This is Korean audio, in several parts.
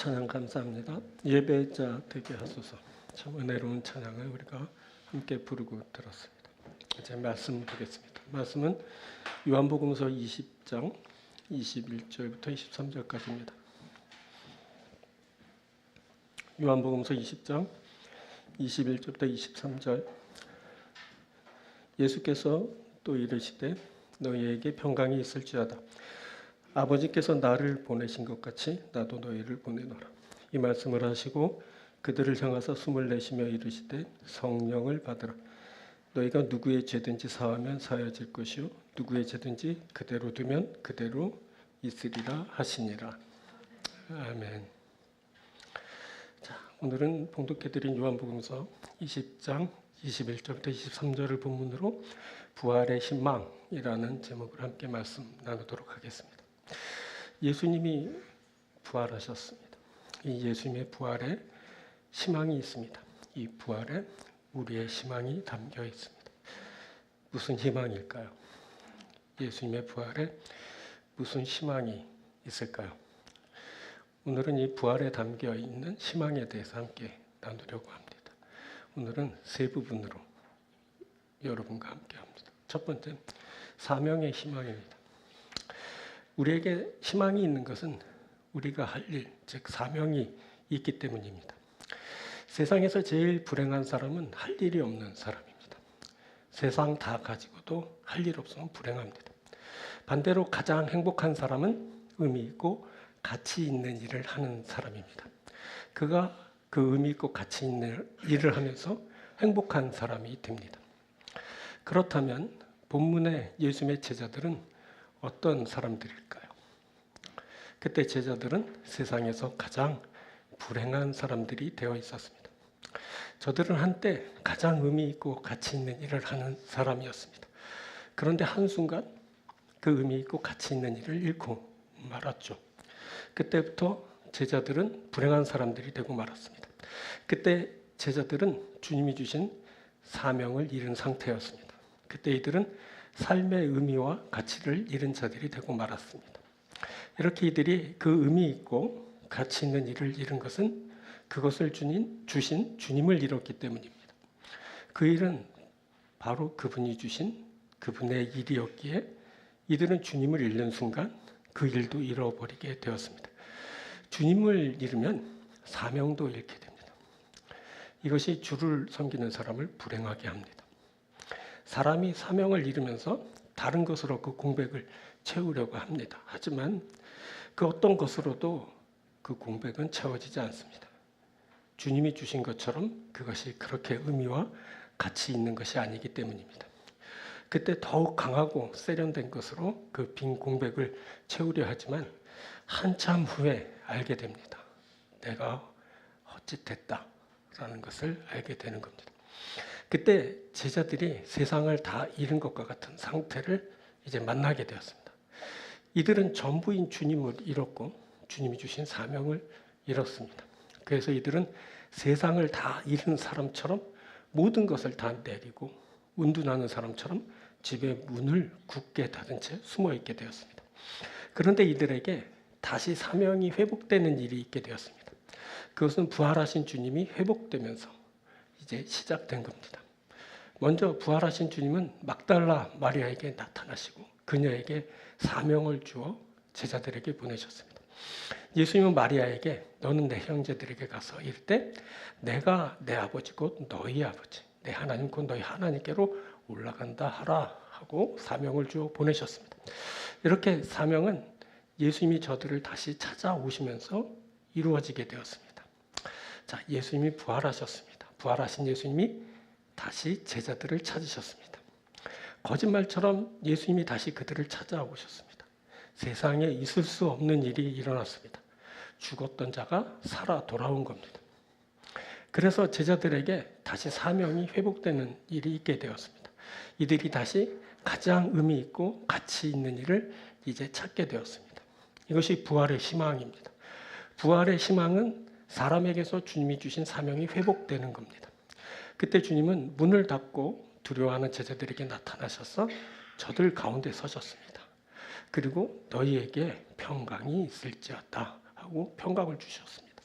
찬양 감사합니다. 예배자 되게 하소서. 참 은혜로운 찬양을 우리가 함께 부르고 들었습니다. 이제 말씀 보겠습니다. 말씀은 요한복음서 20장 21절부터 23절까지입니다. 요한복음서 20장 21절부터 23절. 예수께서 또 이르시되 너희에게 평강이 있을지어다. 아버지께서 나를 보내신 것 같이 나도 너희를 보내노라. 이 말씀을 하시고 그들을 향하사 숨을 내쉬며 이르시되 성령을 받으라. 너희가 누구의 죄든지 사하면 사하여질 것이요 누구의 죄든지 그대로 두면 그대로 있으리라 하시니라. 아멘. 자, 오늘은 봉독해드린 요한복음서 20장 21절부터 23절을 본문으로 부활의 희망이라는 제목을 함께 말씀 나누도록 하겠습니다. 예수님이 부활하셨습니다. 이 예수님의 부활에 희망이 있습니다. 이 부활에 우리의 희망이 담겨 있습니다. 무슨 희망일까요? 예수님의 부활에 무슨 희망이 있을까요? 오늘은 이 부활에 담겨 있는 희망에 대해서 함께 나누려고 합니다. 오늘은 세 부분으로 여러분과 함께 합니다. 첫 번째, 사명의 희망입니다. 우리에게 희망이 있는 것은 우리가 할 일, 즉 사명이 있기 때문입니다. 세상에서 제일 불행한 사람은 할 일이 없는 사람입니다. 세상 다 가지고도 할 일 없으면 불행합니다. 반대로 가장 행복한 사람은 의미 있고 가치 있는 일을 하는 사람입니다. 그가 그 의미 있고 가치 있는 일을 하면서 행복한 사람이 됩니다. 그렇다면 본문의 예수님의 제자들은 어떤 사람들일까요? 그때 제자들은 세상에서 가장 불행한 사람들이 되어 있었습니다. 저들은 한때 가장 의미 있고 가치 있는 일을 하는 사람이었습니다. 그런데 한순간 그 의미 있고 가치 있는 일을 잃고 말았죠. 그때부터 제자들은 불행한 사람들이 되고 말았습니다. 그때 제자들은 주님이 주신 사명을 잃은 상태였습니다. 그때 이들은 삶의 의미와 가치를 잃은 자들이 되고 말았습니다. 이렇게 이들이 그 의미 있고 가치 있는 일을 잃은 것은 그것을 주신 주님을 잃었기 때문입니다. 그 일은 바로 그분이 주신 그분의 일이었기에 이들은 주님을 잃는 순간 그 일도 잃어버리게 되었습니다. 주님을 잃으면 사명도 잃게 됩니다. 이것이 주를 섬기는 사람을 불행하게 합니다. 사람이 사명을 잃으면서 다른 것으로 그 공백을 채우려고 합니다. 하지만 그 어떤 것으로도 그 공백은 채워지지 않습니다. 주님이 주신 것처럼 그것이 그렇게 의미와 가치 있는 것이 아니기 때문입니다. 그때 더욱 강하고 세련된 것으로 그 빈 공백을 채우려 하지만 한참 후에 알게 됩니다. 내가 헛짓했다라는 것을 알게 되는 겁니다. 그때 제자들이 세상을 다 잃은 것과 같은 상태를 이제 만나게 되었습니다. 이들은 전부인 주님을 잃었고 주님이 주신 사명을 잃었습니다. 그래서 이들은 세상을 다 잃은 사람처럼 모든 것을 다 내리고 운둔하는 사람처럼 집의 문을 굳게 닫은 채 숨어 있게 되었습니다. 그런데 이들에게 다시 사명이 회복되는 일이 있게 되었습니다. 그것은 부활하신 주님이 회복되면서 이제 시작된 겁니다. 먼저 부활하신 주님은 막달라 마리아에게 나타나시고 그녀에게 사명을 주어 제자들에게 보내셨습니다. 예수님은 마리아에게 너는 내 형제들에게 가서 이르되 내가 내 아버지 곧 너희 아버지 내 하나님 곧 너희 하나님께로 올라간다 하라 하고 사명을 주어 보내셨습니다. 이렇게 사명은 예수님이 저들을 다시 찾아오시면서 이루어지게 되었습니다. 자, 예수님이 부활하셨습니다. 부활하신 예수님이 다시 제자들을 찾으셨습니다. 거짓말처럼 예수님이 다시 그들을 찾아오셨습니다. 세상에 있을 수 없는 일이 일어났습니다. 죽었던 자가 살아 돌아온 겁니다. 그래서 제자들에게 다시 사명이 회복되는 일이 있게 되었습니다. 이들이 다시 가장 의미 있고 가치 있는 일을 이제 찾게 되었습니다. 이것이 부활의 희망입니다. 부활의 희망은 사람에게서 주님이 주신 사명이 회복되는 겁니다. 그때 주님은 문을 닫고 두려워하는 제자들에게 나타나셔서 저들 가운데 서셨습니다. 그리고 너희에게 평강이 있을지어다 하고 평강을 주셨습니다.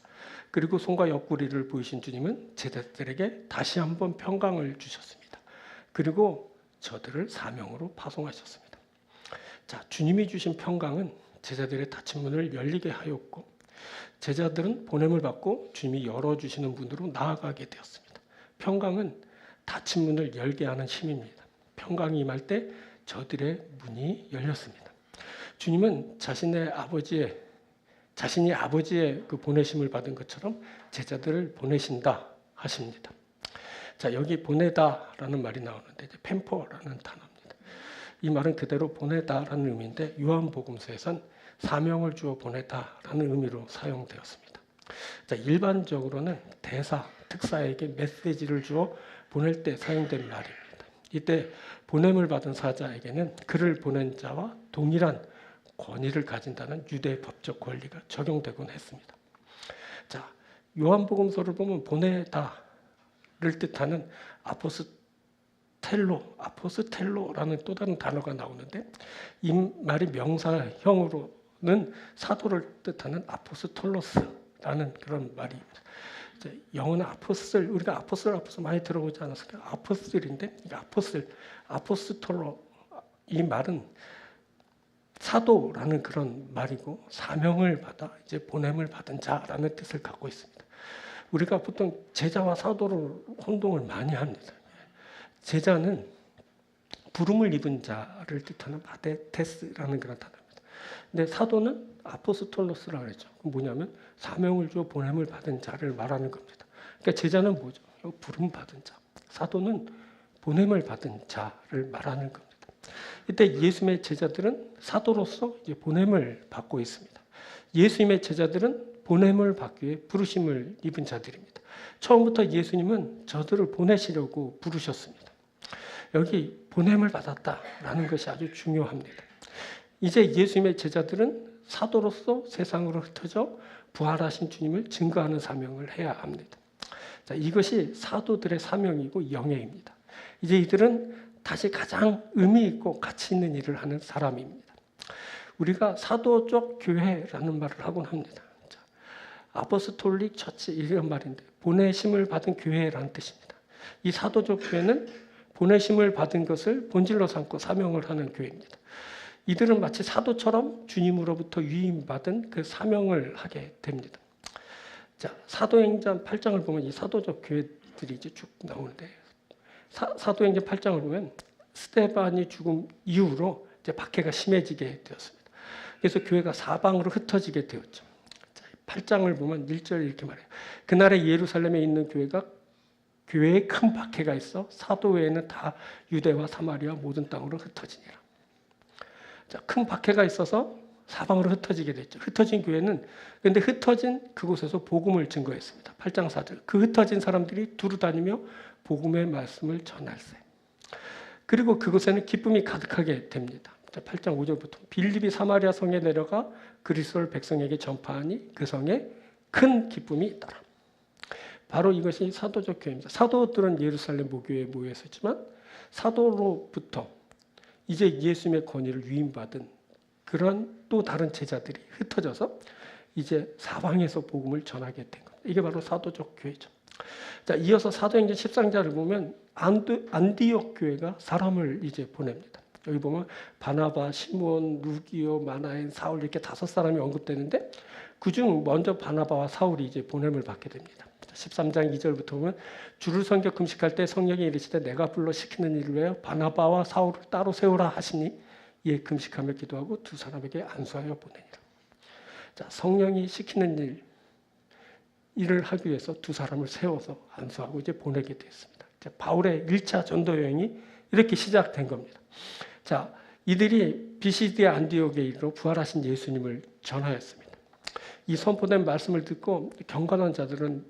그리고 손과 옆구리를 보이신 주님은 제자들에게 다시 한번 평강을 주셨습니다. 그리고 저들을 사명으로 파송하셨습니다. 자, 주님이 주신 평강은 제자들의 닫힌 문을 열리게 하였고 제자들은 보냄을 받고 주님이 열어주시는 분으로 나아가게 되었습니다. 평강은 닫힌 문을 열게 하는 힘입니다. 평강이 임할 때 저들의 문이 열렸습니다. 주님은 자신이 아버지의 그 보내심을 받은 것처럼 제자들을 보내신다 하십니다. 자, 여기 보내다라는 말이 나오는데 이제 펜퍼라는 단어입니다. 이 말은 그대로 보내다라는 의미인데 요한복음서에선 사명을 주어 보내다라는 의미로 사용되었습니다. 자, 일반적으로는 대사, 특사에게 메시지를 주어 보낼 때 사용된 말입니다. 이때 보냄을 받은 사자에게는 그를 보낸 자와 동일한 권위를 가진다는 유대 법적 권리가 적용되곤 했습니다. 자, 요한복음서를 보면 보내다를 뜻하는 아포스텔로라는 또 다른 단어가 나오는데 이 말이 명사형으로는 사도를 뜻하는 아포스톨로스라는 그런 말입니다. 영어는 아포슬, 우리가 아포슬 많이 들어보지 않았을까요? 아포슬인데 아포스톨로 이 말은 사도라는 그런 말이고 사명을 받아 이제 보냄을 받은 자라는 뜻을 갖고 있습니다. 우리가 보통 제자와 사도를 혼동을 많이 합니다. 제자는 부름을 입은 자를 뜻하는 바데테스라는 그런 단어입니다. 근데 사도는 아포스톨로스라고 그랬죠. 뭐냐면 사명을 주어 보냄을 받은 자를 말하는 겁니다. 그러니까 제자는 뭐죠? 부름 받은 자. 사도는 보냄을 받은 자를 말하는 겁니다. 이때 예수님의 제자들은 사도로서 이제 보냄을 받고 있습니다. 예수님의 제자들은 보냄을 받기 위해 부르심을 입은 자들입니다. 처음부터 예수님은 저들을 보내시려고 부르셨습니다. 여기 보냄을 받았다라는 것이 아주 중요합니다. 이제 예수님의 제자들은 사도로서 세상으로 흩어져 부활하신 주님을 증거하는 사명을 해야 합니다. 자, 이것이 사도들의 사명이고 영예입니다. 이제 이들은 다시 가장 의미 있고 가치 있는 일을 하는 사람입니다. 우리가 사도적 교회라는 말을 하곤 합니다. 자, 아포스톨릭 처치 이런 말인데 보내심을 받은 교회라는 뜻입니다. 이 사도적 교회는 보내심을 받은 것을 본질로 삼고 사명을 하는 교회입니다. 이들은 마치 사도처럼 주님으로부터 위임받은 그 사명을 하게 됩니다. 자, 사도행전 8장을 보면 이 사도적 교회들이 이제 쭉 나오는데 사도행전 8장을 보면 스데반이 죽음 이후로 이제 박해가 심해지게 되었습니다. 그래서 교회가 사방으로 흩어지게 되었죠. 자, 8장을 보면 1절 이렇게 말해요. 그날에 예루살렘에 있는 교회에 큰 박해가 있어 사도 외에는 다 유대와 사마리아 모든 땅으로 흩어지니라. 자, 큰 박해가 있어서 사방으로 흩어지게 됐죠. 흩어진 교회는 근데 흩어진 그곳에서 복음을 증거했습니다. 8장 4절. 그 흩어진 사람들이 두루 다니며 복음의 말씀을 전할세. 그리고 그곳에는 기쁨이 가득하게 됩니다. 8장 5절부터 빌립이 사마리아 성에 내려가 그리스도를 백성에게 전파하니 그 성에 큰 기쁨이 있더라. 바로 이것이 사도적 교회입니다. 사도들은 예루살렘 모교에 모여 있었지만 사도로부터 이제 예수님의 권위를 위임받은 그런 또 다른 제자들이 흩어져서 이제 사방에서 복음을 전하게 된 겁니다. 이게 바로 사도적 교회죠. 자, 이어서 사도행전 13장을 보면 안디옥 교회가 사람을 이제 보냅니다. 여기 보면 바나바, 시몬, 루기오, 마나엔, 사울 이렇게 5사람이 언급되는데 그중 먼저 바나바와 사울이 이제 보냄을 받게 됩니다. 13장 2절부터 보면 주를 섬겨 금식할 때 성령이 이르시되 내가 불러 시키는 일을 위하여 바나바와 사울을 따로 세우라 하시니 이에 금식하며 기도하고 두 사람에게 안수하여 보내니라. 자, 성령이 시키는 일을 하기 위해서 두 사람을 세워서 안수하고 이제 보내게 됐습니다. 바울의 1차 전도 여행이 이렇게 시작된 겁니다. 자, 이들이 비시디아 안디옥에 이르러 부활하신 예수님을 전하였습니다. 이 선포된 말씀을 듣고 경건한 자들은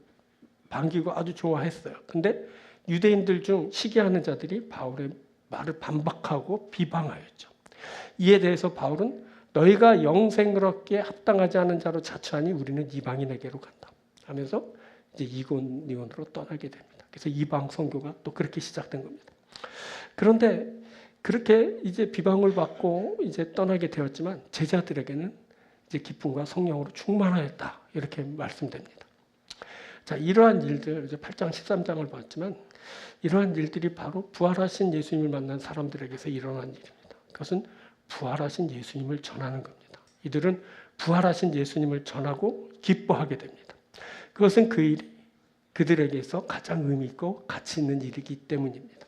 반기고 아주 좋아했어요. 근데 유대인들 중 시기하는 자들이 바울의 말을 반박하고 비방하였죠. 이에 대해서 바울은 너희가 영생을 얻기에 합당하지 않은 자로 자처하니 우리는 이방인에게로 간다 하면서 이제 이고니온으로 떠나게 됩니다. 그래서 이방 선교가 또 그렇게 시작된 겁니다. 그런데 그렇게 이제 비방을 받고 이제 떠나게 되었지만 제자들에게는 이제 기쁨과 성령으로 충만하였다 이렇게 말씀됩니다. 자, 이러한 일들 이제 8장 13장을 봤지만 이러한 일들이 바로 부활하신 예수님을 만난 사람들에게서 일어난 일입니다. 그것은 부활하신 예수님을 전하는 겁니다. 이들은 부활하신 예수님을 전하고 기뻐하게 됩니다. 그것은 그 일이 그들에게서 가장 의미 있고 가치 있는 일이기 때문입니다.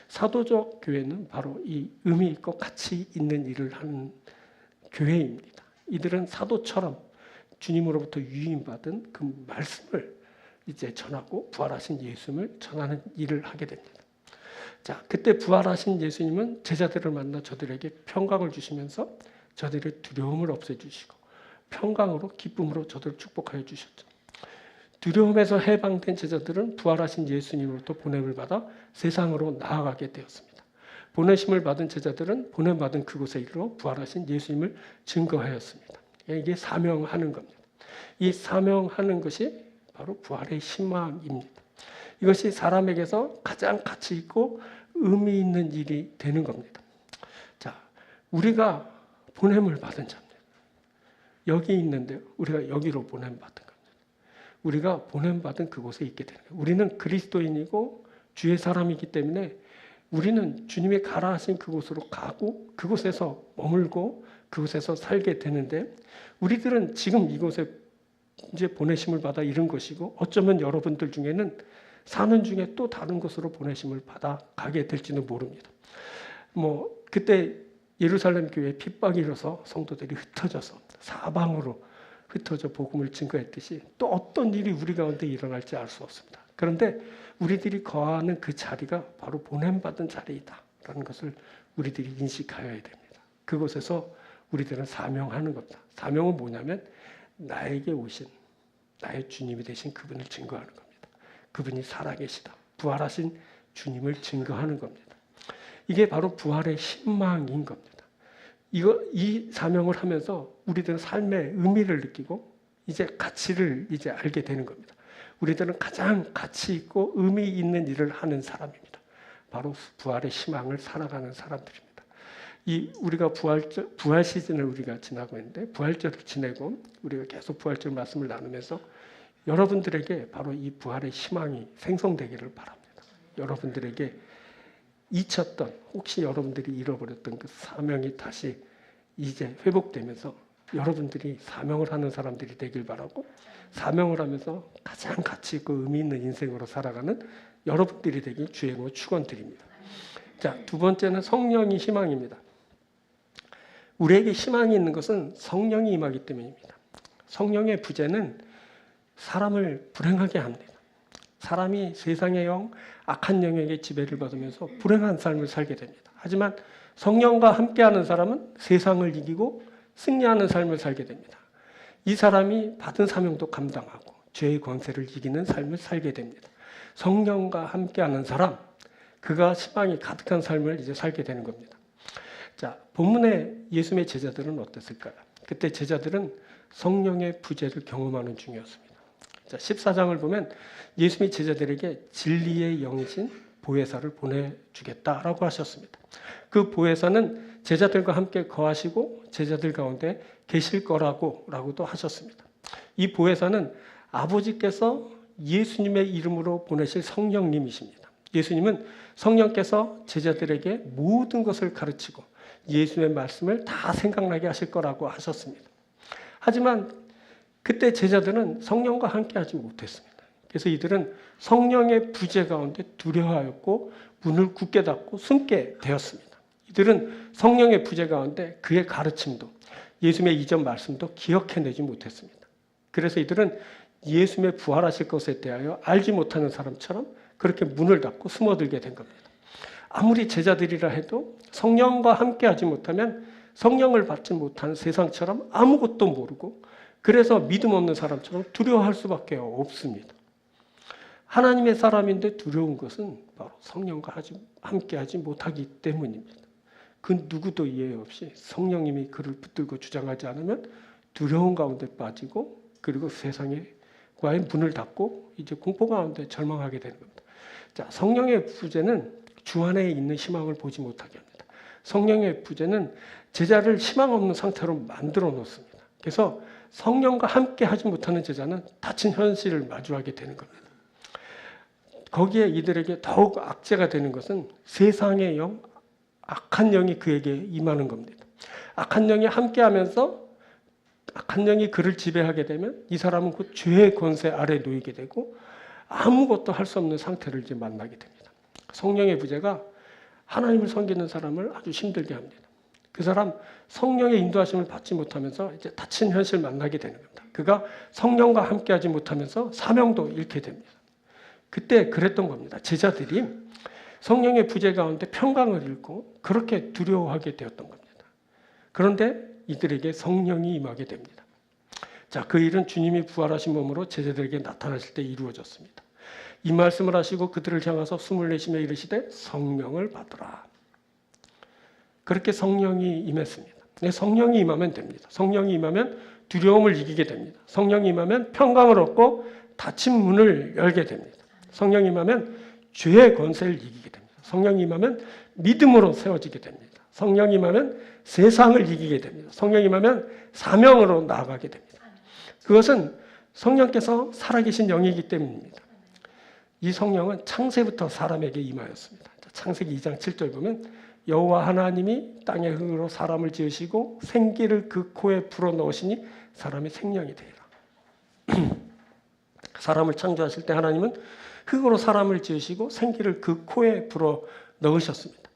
사도적 교회는 바로 이 의미 있고 가치 있는 일을 하는 교회입니다. 이들은 사도처럼 주님으로부터 유임받은 그 말씀을 이제 전하고 부활하신 예수님을 전하는 일을 하게 됩니다. 자, 그때 부활하신 예수님은 제자들을 만나 저들에게 평강을 주시면서 저들의 두려움을 없애주시고 평강으로 기쁨으로 저들을 축복하여 주셨죠. 두려움에서 해방된 제자들은 부활하신 예수님으로부터 보냄을 받아 세상으로 나아가게 되었습니다. 보내심을 받은 제자들은 보냄받은 그곳에 이르러 부활하신 예수님을 증거하였습니다. 이게 사명하는 겁니다. 이 사명하는 것이 바로 부활의 신망입니다. 이것이 사람에게서 가장 가치 있고 의미 있는 일이 되는 겁니다. 자, 우리가 보냄을 받은 자입니다. 여기 있는데 우리가 여기로 보냄 받은 겁니다. 우리가 보냄 받은 그곳에 있게 되는 거예요. 우리는 그리스도인이고 주의 사람이기 때문에 우리는 주님이 가라 하신 그곳으로 가고 그곳에서 머물고 그곳에서 살게 되는데 우리들은 지금 이곳에 이제 보내심을 받아 이른 것이고 어쩌면 여러분들 중에는 사는 중에 또 다른 곳으로 보내심을 받아 가게 될지는 모릅니다. 그때 예루살렘 교회에 핍박이 일어서 성도들이 흩어져서 사방으로 흩어져 복음을 증거했듯이 또 어떤 일이 우리 가운데 일어날지 알 수 없습니다. 그런데 우리들이 거하는 그 자리가 바로 보냄받은 자리이다라는 것을 우리들이 인식하여야 됩니다. 그곳에서 우리들은 사명하는 겁니다. 사명은 뭐냐면 나에게 오신 나의 주님이 되신 그분을 증거하는 겁니다. 그분이 살아계시다. 부활하신 주님을 증거하는 겁니다. 이게 바로 부활의 신망인 겁니다. 이 사명을 하면서 우리들은 삶의 의미를 느끼고 이제 가치를 이제 알게 되는 겁니다. 우리들은 가장 가치 있고 의미 있는 일을 하는 사람입니다. 바로 부활의 희망을 살아가는 사람들입니다. 우리가 부활 시즌을 우리가 지나고 있는데 부활절을 지내고 우리가 계속 부활절 말씀을 나누면서 여러분들에게 바로 이 부활의 희망이 생성되기를 바랍니다. 여러분들에게 잊혔던 혹시 여러분들이 잃어버렸던 그 사명이 다시 이제 회복되면서 여러분들이 사명을 하는 사람들이 되길 바라고 사명을 하면서 가장 가치 있고 의미 있는 인생으로 살아가는 여러분들이 되길 주의 이름으로 축원드립니다. 자, 두 번째는 성령이 희망입니다. 우리에게 희망이 있는 것은 성령이 임하기 때문입니다. 성령의 부재는 사람을 불행하게 합니다. 사람이 세상의 영, 악한 영에게 지배를 받으면서 불행한 삶을 살게 됩니다. 하지만 성령과 함께하는 사람은 세상을 이기고 승리하는 삶을 살게 됩니다. 이 사람이 받은 사명도 감당하고 죄의 권세를 이기는 삶을 살게 됩니다. 성령과 함께하는 사람, 그가 희망이 가득한 삶을 이제 살게 되는 겁니다. 자, 본문의 예수님의 제자들은 어땠을까요? 그때 제자들은 성령의 부재를 경험하는 중이었습니다. 자, 14장을 보면 예수님이 제자들에게 진리의 영이신 보혜사를 보내주겠다라고 하셨습니다. 그 보혜사는 제자들과 함께 거하시고 제자들 가운데 계실 거라고도 하셨습니다. 이 보혜사는 아버지께서 예수님의 이름으로 보내실 성령님이십니다. 예수님은 성령께서 제자들에게 모든 것을 가르치고 예수님의 말씀을 다 생각나게 하실 거라고 하셨습니다. 하지만 그때 제자들은 성령과 함께하지 못했습니다. 그래서 이들은 성령의 부재 가운데 두려워하였고 문을 굳게 닫고 숨게 되었습니다. 이들은 성령의 부재 가운데 그의 가르침도 예수님의 이전 말씀도 기억해내지 못했습니다. 그래서 이들은 예수님의 부활하실 것에 대하여 알지 못하는 사람처럼 그렇게 문을 닫고 숨어들게 된 겁니다. 아무리 제자들이라 해도 성령과 함께하지 못하면 성령을 받지 못한 세상처럼 아무것도 모르고 그래서 믿음 없는 사람처럼 두려워할 수밖에 없습니다. 하나님의 사람인데 두려운 것은 바로 성령과 함께하지 못하기 때문입니다. 그 누구도 이해 없이 성령님이 그를 붙들고 주장하지 않으면 두려운 가운데 빠지고 그리고 세상과의 문을 닫고 이제 공포 가운데 절망하게 되는 겁니다. 자, 성령의 부재는 주 안에 있는 희망을 보지 못하게 합니다. 성령의 부재는 제자를 희망 없는 상태로 만들어 놓습니다. 그래서 성령과 함께 하지 못하는 제자는 닫힌 현실을 마주하게 되는 겁니다. 거기에 이들에게 더욱 악재가 되는 것은 세상의 영, 악한 영이 그에게 임하는 겁니다. 악한 영이 함께하면서 악한 영이 그를 지배하게 되면 이 사람은 그 죄의 권세 아래 놓이게 되고 아무것도 할 수 없는 상태를 이제 만나게 됩니다. 성령의 부재가 하나님을 섬기는 사람을 아주 힘들게 합니다. 그 사람 성령의 인도하심을 받지 못하면서 이제 닫힌 현실을 만나게 되는 겁니다. 그가 성령과 함께하지 못하면서 사명도 잃게 됩니다. 그때 그랬던 겁니다. 제자들이 성령의 부재 가운데 평강을 잃고 그렇게 두려워하게 되었던 겁니다. 그런데 이들에게 성령이 임하게 됩니다. 자, 그 일은 주님이 부활하신 몸으로 제자들에게 나타나실 때 이루어졌습니다. 이 말씀을 하시고 그들을 향하서 숨을 내쉬며 이르시되 성령을 받으라. 그렇게 성령이 임했습니다. 성령이 임하면 됩니다. 성령이 임하면 두려움을 이기게 됩니다. 성령이 임하면 평강을 얻고 닫힌 문을 열게 됩니다. 성령이 임하면 죄의 권세를 이기게 됩니다. 성령이 임하면 믿음으로 세워지게 됩니다. 성령이 임하면 세상을 이기게 됩니다. 성령이 임하면 사명으로 나아가게 됩니다. 그것은 성령께서 살아계신 영이기 때문입니다. 이 성령은 창세부터 사람에게 임하였습니다. 창세기 2장 7절 보면 여호와 하나님이 땅의 흙으로 사람을 지으시고 생기를 그 코에 불어넣으시니 사람이 생명이 되리라. 사람을 창조하실 때 하나님은 흙으로 사람을 지으시고 생기를 그 코에 불어넣으셨습니다.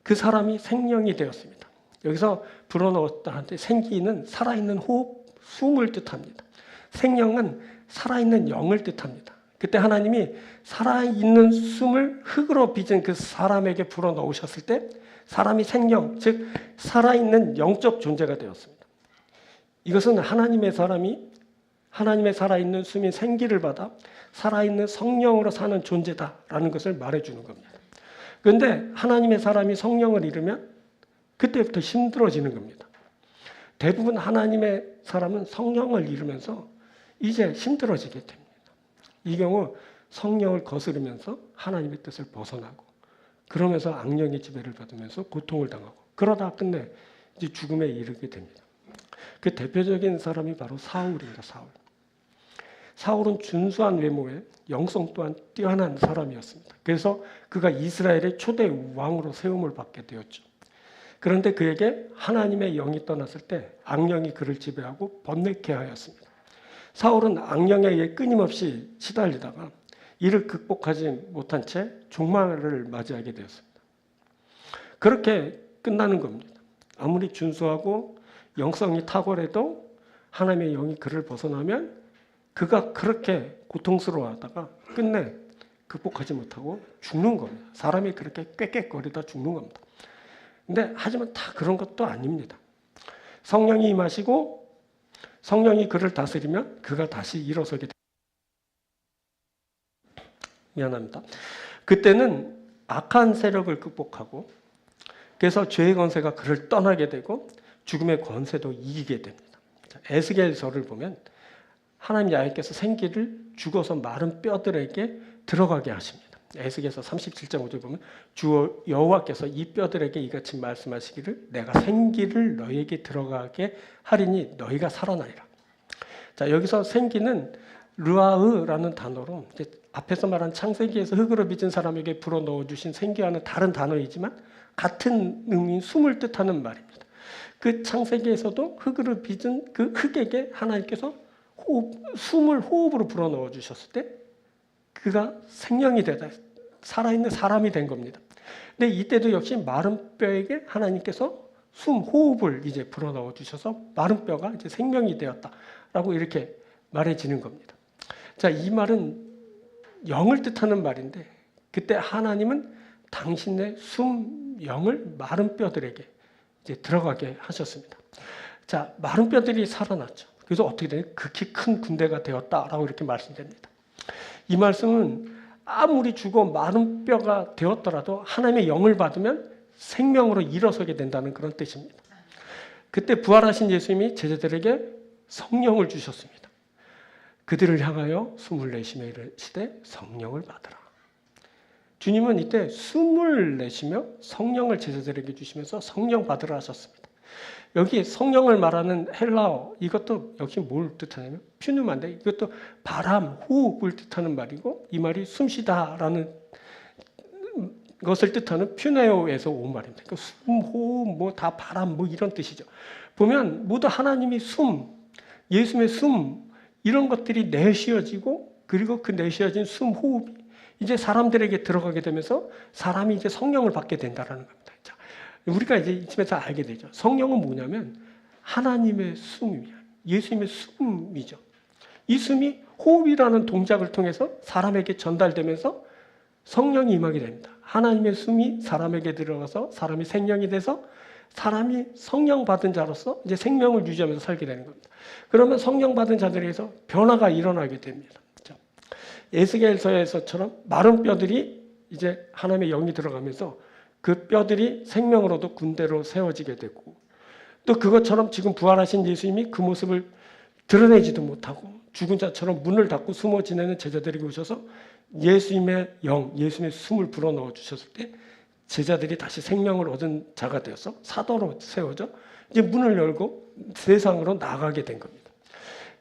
그 사람이 생명이 되었습니다. 여기서 불어넣었다 할 때 생기는 살아있는 호흡, 숨을 뜻합니다. 생명은 살아있는 영을 뜻합니다. 그때 하나님이 살아있는 숨을 흙으로 빚은 그 사람에게 불어넣으셨을 때 사람이 생명, 즉 살아있는 영적 존재가 되었습니다. 이것은 하나님의 사람이 하나님의 살아있는 숨인 생기를 받아 살아있는 성령으로 사는 존재다라는 것을 말해주는 겁니다. 그런데 하나님의 사람이 성령을 잃으면 그때부터 힘들어지는 겁니다. 대부분 하나님의 사람은 성령을 잃으면서 이제 힘들어지게 됩니다. 이 경우 성령을 거스르면서 하나님의 뜻을 벗어나고 그러면서 악령의 지배를 받으면서 고통을 당하고 그러다 끝내 이제 죽음에 이르게 됩니다. 그 대표적인 사람이 바로 사울입니다. 사울은 준수한 외모에 영성 또한 뛰어난 사람이었습니다. 그래서 그가 이스라엘의 초대 왕으로 세움을 받게 되었죠. 그런데 그에게 하나님의 영이 떠났을 때 악령이 그를 지배하고 번뇌케 하였습니다. 사울은 악령에 의해 끊임없이 시달리다가 이를 극복하지 못한 채 종말을 맞이하게 되었습니다. 그렇게 끝나는 겁니다. 아무리 준수하고 영성이 탁월해도 하나님의 영이 그를 벗어나면 그가 그렇게 고통스러워하다가 끝내 극복하지 못하고 죽는 겁니다. 사람이 그렇게 꾀꾀거리다 죽는 겁니다. 근데 하지만 다 그런 것도 아닙니다. 성령이 임하시고 성령이 그를 다스리면 그가 다시 일어서게 됩니다. 미안합니다. 그때는 악한 세력을 극복하고 그래서 죄의 권세가 그를 떠나게 되고 죽음의 권세도 이기게 됩니다. 에스겔서를 보면 하나님 야훼께서 생기를 죽어서 마른 뼈들에게 들어가게 하십니다. 에스겔서 37장 5절 보면 주 여호와께서 이 뼈들에게 이같이 말씀하시기를 내가 생기를 너희에게 들어가게 하리니 너희가 살아나리라. 자, 여기서 생기는 르아흐라는 단어로 이제 앞에서 말한 창세기에서 흙으로 빚은 사람에게 불어넣어 주신 생기와는 다른 단어이지만 같은 의미인 숨을 뜻하는 말입니다. 그 창세기에서도 흙으로 빚은 그 흙에게 하나님께서 숨을 호흡으로 불어넣어 주셨을 때 그가 생명이 되다 살아있는 사람이 된 겁니다. 근데 이때도 역시 마른 뼈에게 하나님께서 호흡을 이제 불어넣어 주셔서 마른 뼈가 이제 생명이 되었다라고 이렇게 말해지는 겁니다. 자, 이 말은 영을 뜻하는 말인데 그때 하나님은 당신의 영을 마른 뼈들에게 이제 들어가게 하셨습니다. 자, 마른 뼈들이 살아났죠. 그래서 어떻게 되냐? 극히 큰 군대가 되었다라고 이렇게 말씀됩니다. 이 말씀은 아무리 죽어 마른 뼈가 되었더라도 하나님의 영을 받으면 생명으로 일어서게 된다는 그런 뜻입니다. 그때 부활하신 예수님이 제자들에게 성령을 주셨습니다. 그들을 향하여 숨을 내쉬며 이르시되 성령을 받으라. 주님은 이때 숨을 내쉬며 성령을 제자들에게 주시면서 성령 받으라 하셨습니다. 여기 성령을 말하는 헬라어 이것도 역시 뭘 뜻하냐면 퓨누마인데 이것도 바람, 호흡을 뜻하는 말이고 이 말이 숨쉬다라는 것을 뜻하는 퓨네오에서 온 말입니다. 그러니까 숨, 호흡, 뭐 다 바람, 뭐 이런 뜻이죠. 보면 모두 하나님이 숨, 예수님의 숨 이런 것들이 내쉬어지고 그리고 그 내쉬어진 숨, 호흡이 이제 사람들에게 들어가게 되면서 사람이 이제 성령을 받게 된다라는 겁니다. 자, 우리가 이제 이쯤에서 알게 되죠. 성령은 뭐냐면 하나님의 숨이야. 예수님의 숨이죠. 이 숨이 호흡이라는 동작을 통해서 사람에게 전달되면서 성령이 임하게 됩니다. 하나님의 숨이 사람에게 들어가서 사람이 생명이 돼서 사람이 성령 받은 자로서 이제 생명을 유지하면서 살게 되는 겁니다. 그러면 성령 받은 자들에게서 변화가 일어나게 됩니다. 에스겔서에서처럼 마른 뼈들이 이제 하나님의 영이 들어가면서 그 뼈들이 생명을 얻어 군대로 세워지게 되고 또 그것처럼 지금 부활하신 예수님이 그 모습을 드러내지도 못하고 죽은 자처럼 문을 닫고 숨어 지내는 제자들에게 오셔서 예수님의 영, 예수님의 숨을 불어넣어 주셨을 때 제자들이 다시 생명을 얻은 자가 되어서 사도로 세워져 이제 문을 열고 세상으로 나가게 된 겁니다.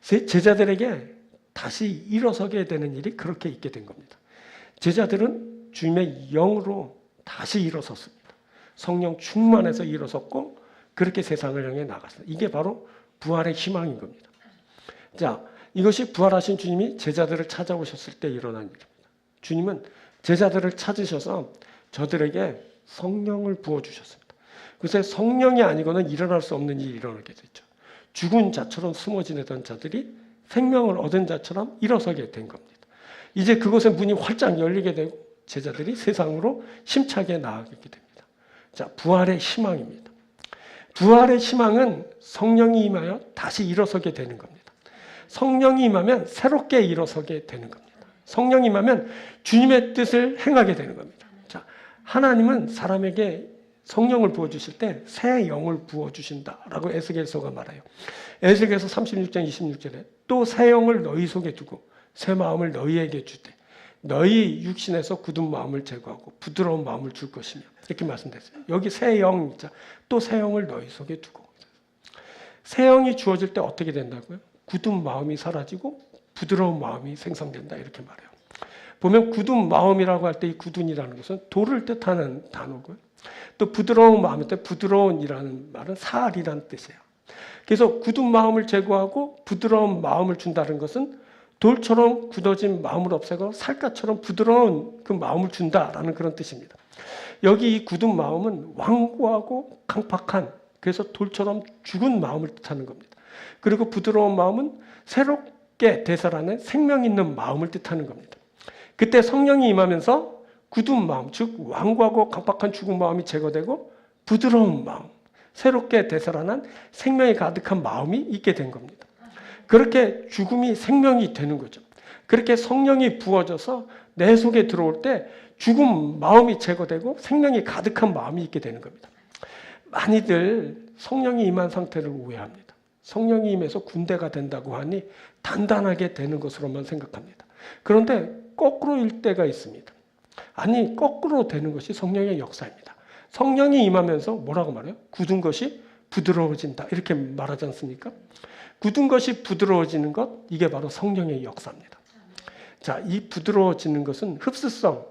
제자들에게 다시 일어서게 되는 일이 그렇게 있게 된 겁니다. 제자들은 주님의 영으로 다시 일어섰습니다. 성령 충만해서 일어섰고 그렇게 세상을 향해 나갔습니다. 이게 바로 부활의 희망인 겁니다. 자, 이것이 부활하신 주님이 제자들을 찾아오셨을 때 일어난 일입니다. 주님은 제자들을 찾으셔서 저들에게 성령을 부어주셨습니다. 그래서 성령이 아니고는 일어날 수 없는 일이 일어나게 됐죠. 죽은 자처럼 숨어 지내던 자들이 생명을 얻은 자처럼 일어서게 된 겁니다. 이제 그곳의 문이 활짝 열리게 되고 제자들이 세상으로 힘차게 나아가게 됩니다. 자, 부활의 희망입니다. 부활의 희망은 성령이 임하여 다시 일어서게 되는 겁니다. 성령이 임하면 새롭게 일어서게 되는 겁니다. 성령이 임하면 주님의 뜻을 행하게 되는 겁니다. 자, 하나님은 사람에게 성령을 부어주실 때 새 영을 부어주신다라고 에스겔서가 말해요. 에스겔서 36장 26절에 또 새 영을 너희 속에 두고 새 마음을 너희에게 주되 너희 육신에서 굳은 마음을 제거하고 부드러운 마음을 줄 것이며 이렇게 말씀됐어요. 여기 새 영, 또 새 영을 너희 속에 두고 새 영이 주어질 때 어떻게 된다고요? 굳은 마음이 사라지고 부드러운 마음이 생성된다 이렇게 말해요. 보면 굳은 마음이라고 할 때 이 굳은이라는 것은 돌을 뜻하는 단어고요. 또 부드러운 마음일 때 부드러운이라는 말은 살이라는 뜻이에요. 그래서 굳은 마음을 제거하고 부드러운 마음을 준다는 것은 돌처럼 굳어진 마음을 없애고 살갗처럼 부드러운 그 마음을 준다라는 그런 뜻입니다. 여기 이 굳은 마음은 완고하고 강팍한 그래서 돌처럼 죽은 마음을 뜻하는 겁니다. 그리고 부드러운 마음은 새롭게 되살아낸 생명 있는 마음을 뜻하는 겁니다. 그때 성령이 임하면서 굳은 마음, 즉 완고하고 강팍한 죽은 마음이 제거되고 부드러운 마음, 새롭게 되살아난 생명이 가득한 마음이 있게 된 겁니다. 그렇게 죽음이 생명이 되는 거죠. 그렇게 성령이 부어져서 내 속에 들어올 때 죽은 마음이 제거되고 생명이 가득한 마음이 있게 되는 겁니다. 많이들 성령이 임한 상태를 오해합니다. 성령이 임해서 군대가 된다고 하니 단단하게 되는 것으로만 생각합니다. 그런데 거꾸로일 때가 있습니다. 아니, 거꾸로 되는 것이 성령의 역사입니다. 성령이 임하면서 뭐라고 말해요? 굳은 것이 부드러워진다. 이렇게 말하지 않습니까? 굳은 것이 부드러워지는 것, 이게 바로 성령의 역사입니다. 자, 이 부드러워지는 것은 흡수성,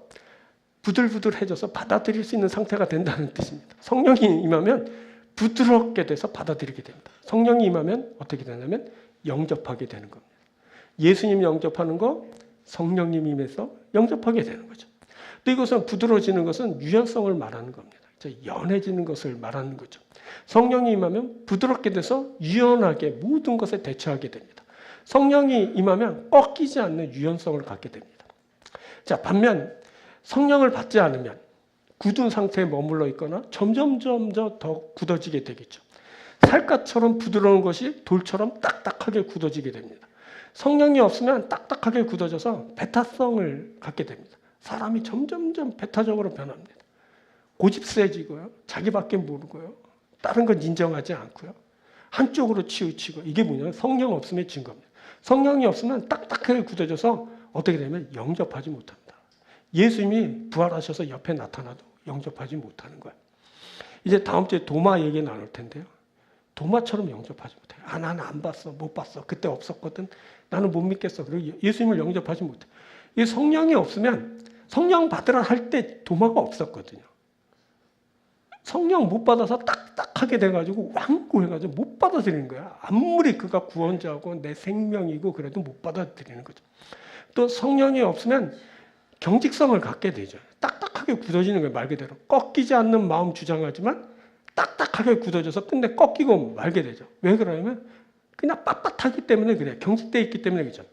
부들부들해져서 받아들일 수 있는 상태가 된다는 뜻입니다. 성령이 임하면 부드럽게 돼서 받아들이게 됩니다. 성령이 임하면 어떻게 되냐면 영접하게 되는 겁니다. 예수님 영접하는 거, 성령님 임해서 영접하게 되는 거죠. 또 이것은 부드러워지는 것은 유연성을 말하는 겁니다. 연해지는 것을 말하는 거죠. 성령이 임하면 부드럽게 돼서 유연하게 모든 것에 대처하게 됩니다. 성령이 임하면 꺾이지 않는 유연성을 갖게 됩니다. 자, 반면 성령을 받지 않으면 굳은 상태에 머물러 있거나 점점 더 굳어지게 되겠죠. 살갗처럼 부드러운 것이 돌처럼 딱딱하게 굳어지게 됩니다. 성령이 없으면 딱딱하게 굳어져서 배타성을 갖게 됩니다. 사람이 점점 배타적으로 변합니다. 고집세지고요. 자기밖에 모르고요. 다른 건 인정하지 않고요. 한쪽으로 치우치고 이게 뭐냐면 성령 없음의 증거입니다. 성령이 없으면 딱딱하게 굳어져서 어떻게 되면 영접하지 못합니다. 예수님이 부활하셔서 옆에 나타나도 영접하지 못하는 거예요. 이제 다음 주에 도마 얘기 나눌 텐데요. 도마처럼 영접하지 못해요. 아, 나는 안 봤어, 못 봤어, 그때 없었거든, 나는 못 믿겠어. 그리고 예수님을 영접하지 못해. 이 성령이 없으면 성령 받으라 할 때 도마가 없었거든요. 성령 못 받아서 딱딱하게 돼가지고 완고해가지고 못 받아들이는 거야. 아무리 그가 구원자고 내 생명이고 그래도 못 받아들이는 거죠. 또 성령이 없으면 경직성을 갖게 되죠. 딱딱하게 굳어지는 거예요. 말 그대로 꺾이지 않는 마음 주장하지만 딱딱하게 굳어져서 끝내 꺾이고 말게 되죠. 왜 그러냐면 그냥 빳빳하기 때문에 그래요. 경직되어 있기 때문에 그죠.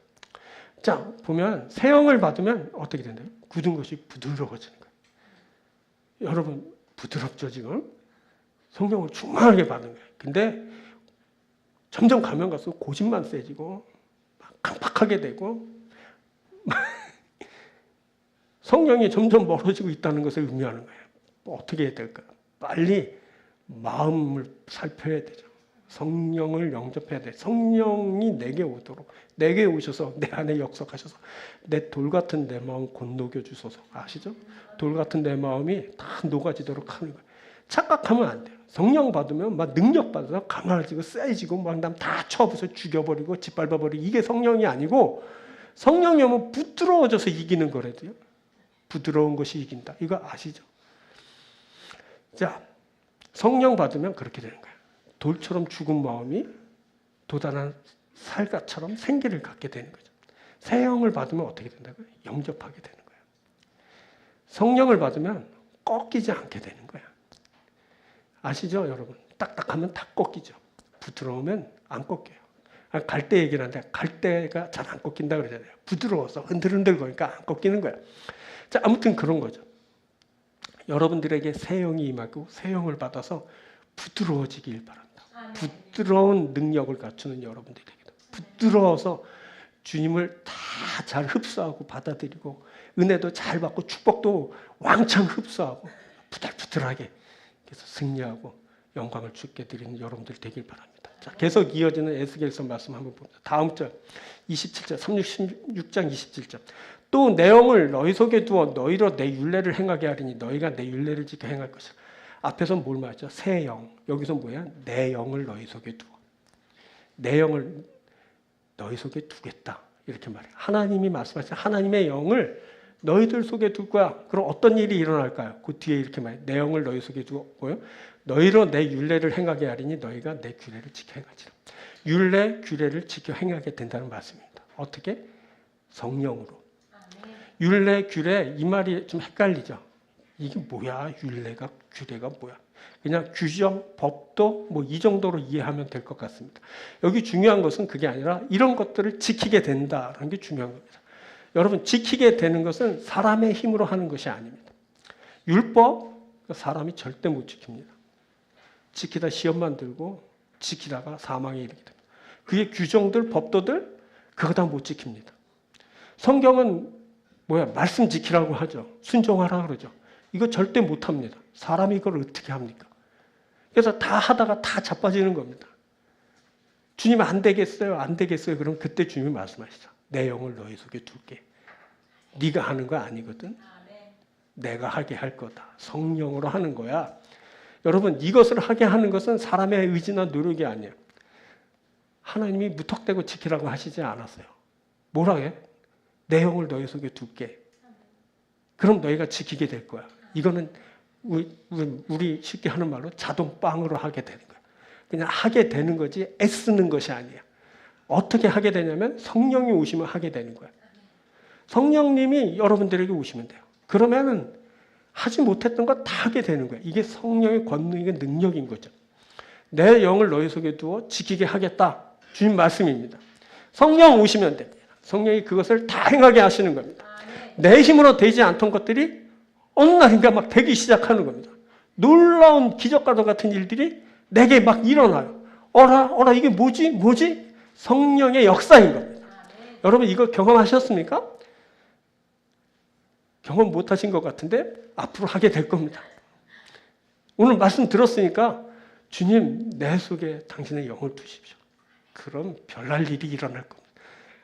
자, 보면 새 영을 받으면 어떻게 된다요? 굳은 것이 부드러워지는 거예요. 여러분 부드럽죠 지금? 성령을 충만하게 받은 거예요. 근데 점점 가면 갈수록 고집만 세지고 막 강팍하게 되고 성령이 점점 멀어지고 있다는 것을 의미하는 거예요. 어떻게 해야 될까요? 빨리 마음을 살펴야 되죠. 성령을 영접해야 돼. 성령이 내게 오도록, 내게 오셔서 내 안에 역석하셔서 내 돌 같은 내 마음 곧 녹여주소서. 아시죠? 돌 같은 내 마음이 다 녹아지도록 하는 거예요. 착각하면 안 돼요. 성령 받으면 막 능력 받아서 강화지고 세지고 막 남 다 쳐부서 죽여버리고 짓밟아버리고, 이게 성령이 아니고, 성령이 오면 부드러워져서 이기는 거라도요. 부드러운 것이 이긴다. 이거 아시죠? 자, 성령 받으면 그렇게 되는 거예요. 돌처럼 죽은 마음이 도단한 살갗처럼 생기를 갖게 되는 거죠. 새 영을 받으면 어떻게 된다고요? 영접하게 되는 거예요. 성령을 받으면 꺾이지 않게 되는 거예요. 아시죠, 여러분? 딱딱하면 다 꺾이죠. 부드러우면 안 꺾여요. 갈대 얘기를 하는데 갈대가 잘 안 꺾인다 그러잖아요. 부드러워서 흔들흔들 거니까 안 꺾이는 거예요. 자, 아무튼 그런 거죠. 여러분들에게 새 영이 임하고 새 영을 받아서 부드러워지길 바랍니다. 부드러운 능력을 갖추는 여러분들이 되기도. 부드러워서 주님을 다 잘 흡수하고 받아들이고 은혜도 잘 받고 축복도 왕창 흡수하고 부들부들하게 그래서 승리하고 영광을 주께 드리는 여러분들이 되길 바랍니다. 자, 계속 이어지는 에스겔서 말씀 한번 봅니다. 다음 절 27절 36장 27절. 또 내 영을 너희 속에 두어 너희로 내 율례를 행하게 하리니 너희가 내 율례를 지켜 행할 것이라. 앞에서 뭘 말하죠? 새 영. 여기서 뭐야? 내 영을 너희 속에 두어. 내 영을 너희 속에 두겠다. 이렇게 말해요. 하나님이 말씀하신 하나님의 영을 너희들 속에 둘 거야. 그럼 어떤 일이 일어날까요? 그 뒤에 이렇게 말해요. 내 영을 너희 속에 두었고요. 너희로 내 율례를 행하게 하리니 너희가 내 규례를 지켜 행하지라. 율례, 규례를 지켜 행하게 된다는 말씀입니다. 어떻게? 성령으로. 율례, 규례, 이 말이 좀 헷갈리죠. 이게 뭐야? 율례가, 규례가 뭐야? 그냥 규정, 법도 뭐 이 정도로 이해하면 될 것 같습니다. 여기 중요한 것은 그게 아니라 이런 것들을 지키게 된다는 게 중요한 겁니다. 여러분, 지키게 되는 것은 사람의 힘으로 하는 것이 아닙니다. 율법, 사람이 절대 못 지킵니다. 지키다 시험만 들고 지키다가 사망에 이르게 됩니다. 그게 규정들, 법도들, 그거 다 못 지킵니다. 성경은 뭐야? 말씀 지키라고 하죠. 순종하라 그러죠. 이거 절대 못합니다. 사람이 이걸 어떻게 합니까? 그래서 다 하다가 다 자빠지는 겁니다. 주님 안 되겠어요? 안 되겠어요? 그럼 그때 주님이 말씀하시죠. 내 영을 너희 속에 둘게. 네가 하는 거 아니거든. 내가 하게 할 거다. 성령으로 하는 거야. 여러분, 이것을 하게 하는 것은 사람의 의지나 노력이 아니에요. 하나님이 무턱대고 지키라고 하시지 않았어요. 뭐라고 해? 내 영을 너희 속에 둘게. 그럼 너희가 지키게 될 거야. 이거는 우리 쉽게 하는 말로 자동빵으로 하게 되는 거야. 그냥 하게 되는 거지 애쓰는 것이 아니야. 어떻게 하게 되냐면 성령이 오시면 하게 되는 거야. 성령님이 여러분들에게 오시면 돼요. 그러면은 하지 못했던 거 다 하게 되는 거야. 이게 성령의 권능의 능력인 거죠. 내 영을 너희 속에 두어 지키게 하겠다. 주님 말씀입니다. 성령 오시면 됩니다. 성령이 그것을 다 행하게 하시는 겁니다. 내 힘으로 되지 않던 것들이 어느 날인가 막 되기 시작하는 겁니다. 놀라운 기적과도 같은 일들이 내게 막 일어나요. 어라 이게 뭐지? 성령의 역사인 겁니다. 여러분 이거 경험하셨습니까? 경험 못하신 것 같은데 앞으로 하게 될 겁니다. 오늘 말씀 들었으니까 주님 내 속에 당신의 영을 두십시오. 그럼 별날 일이 일어날 겁니다.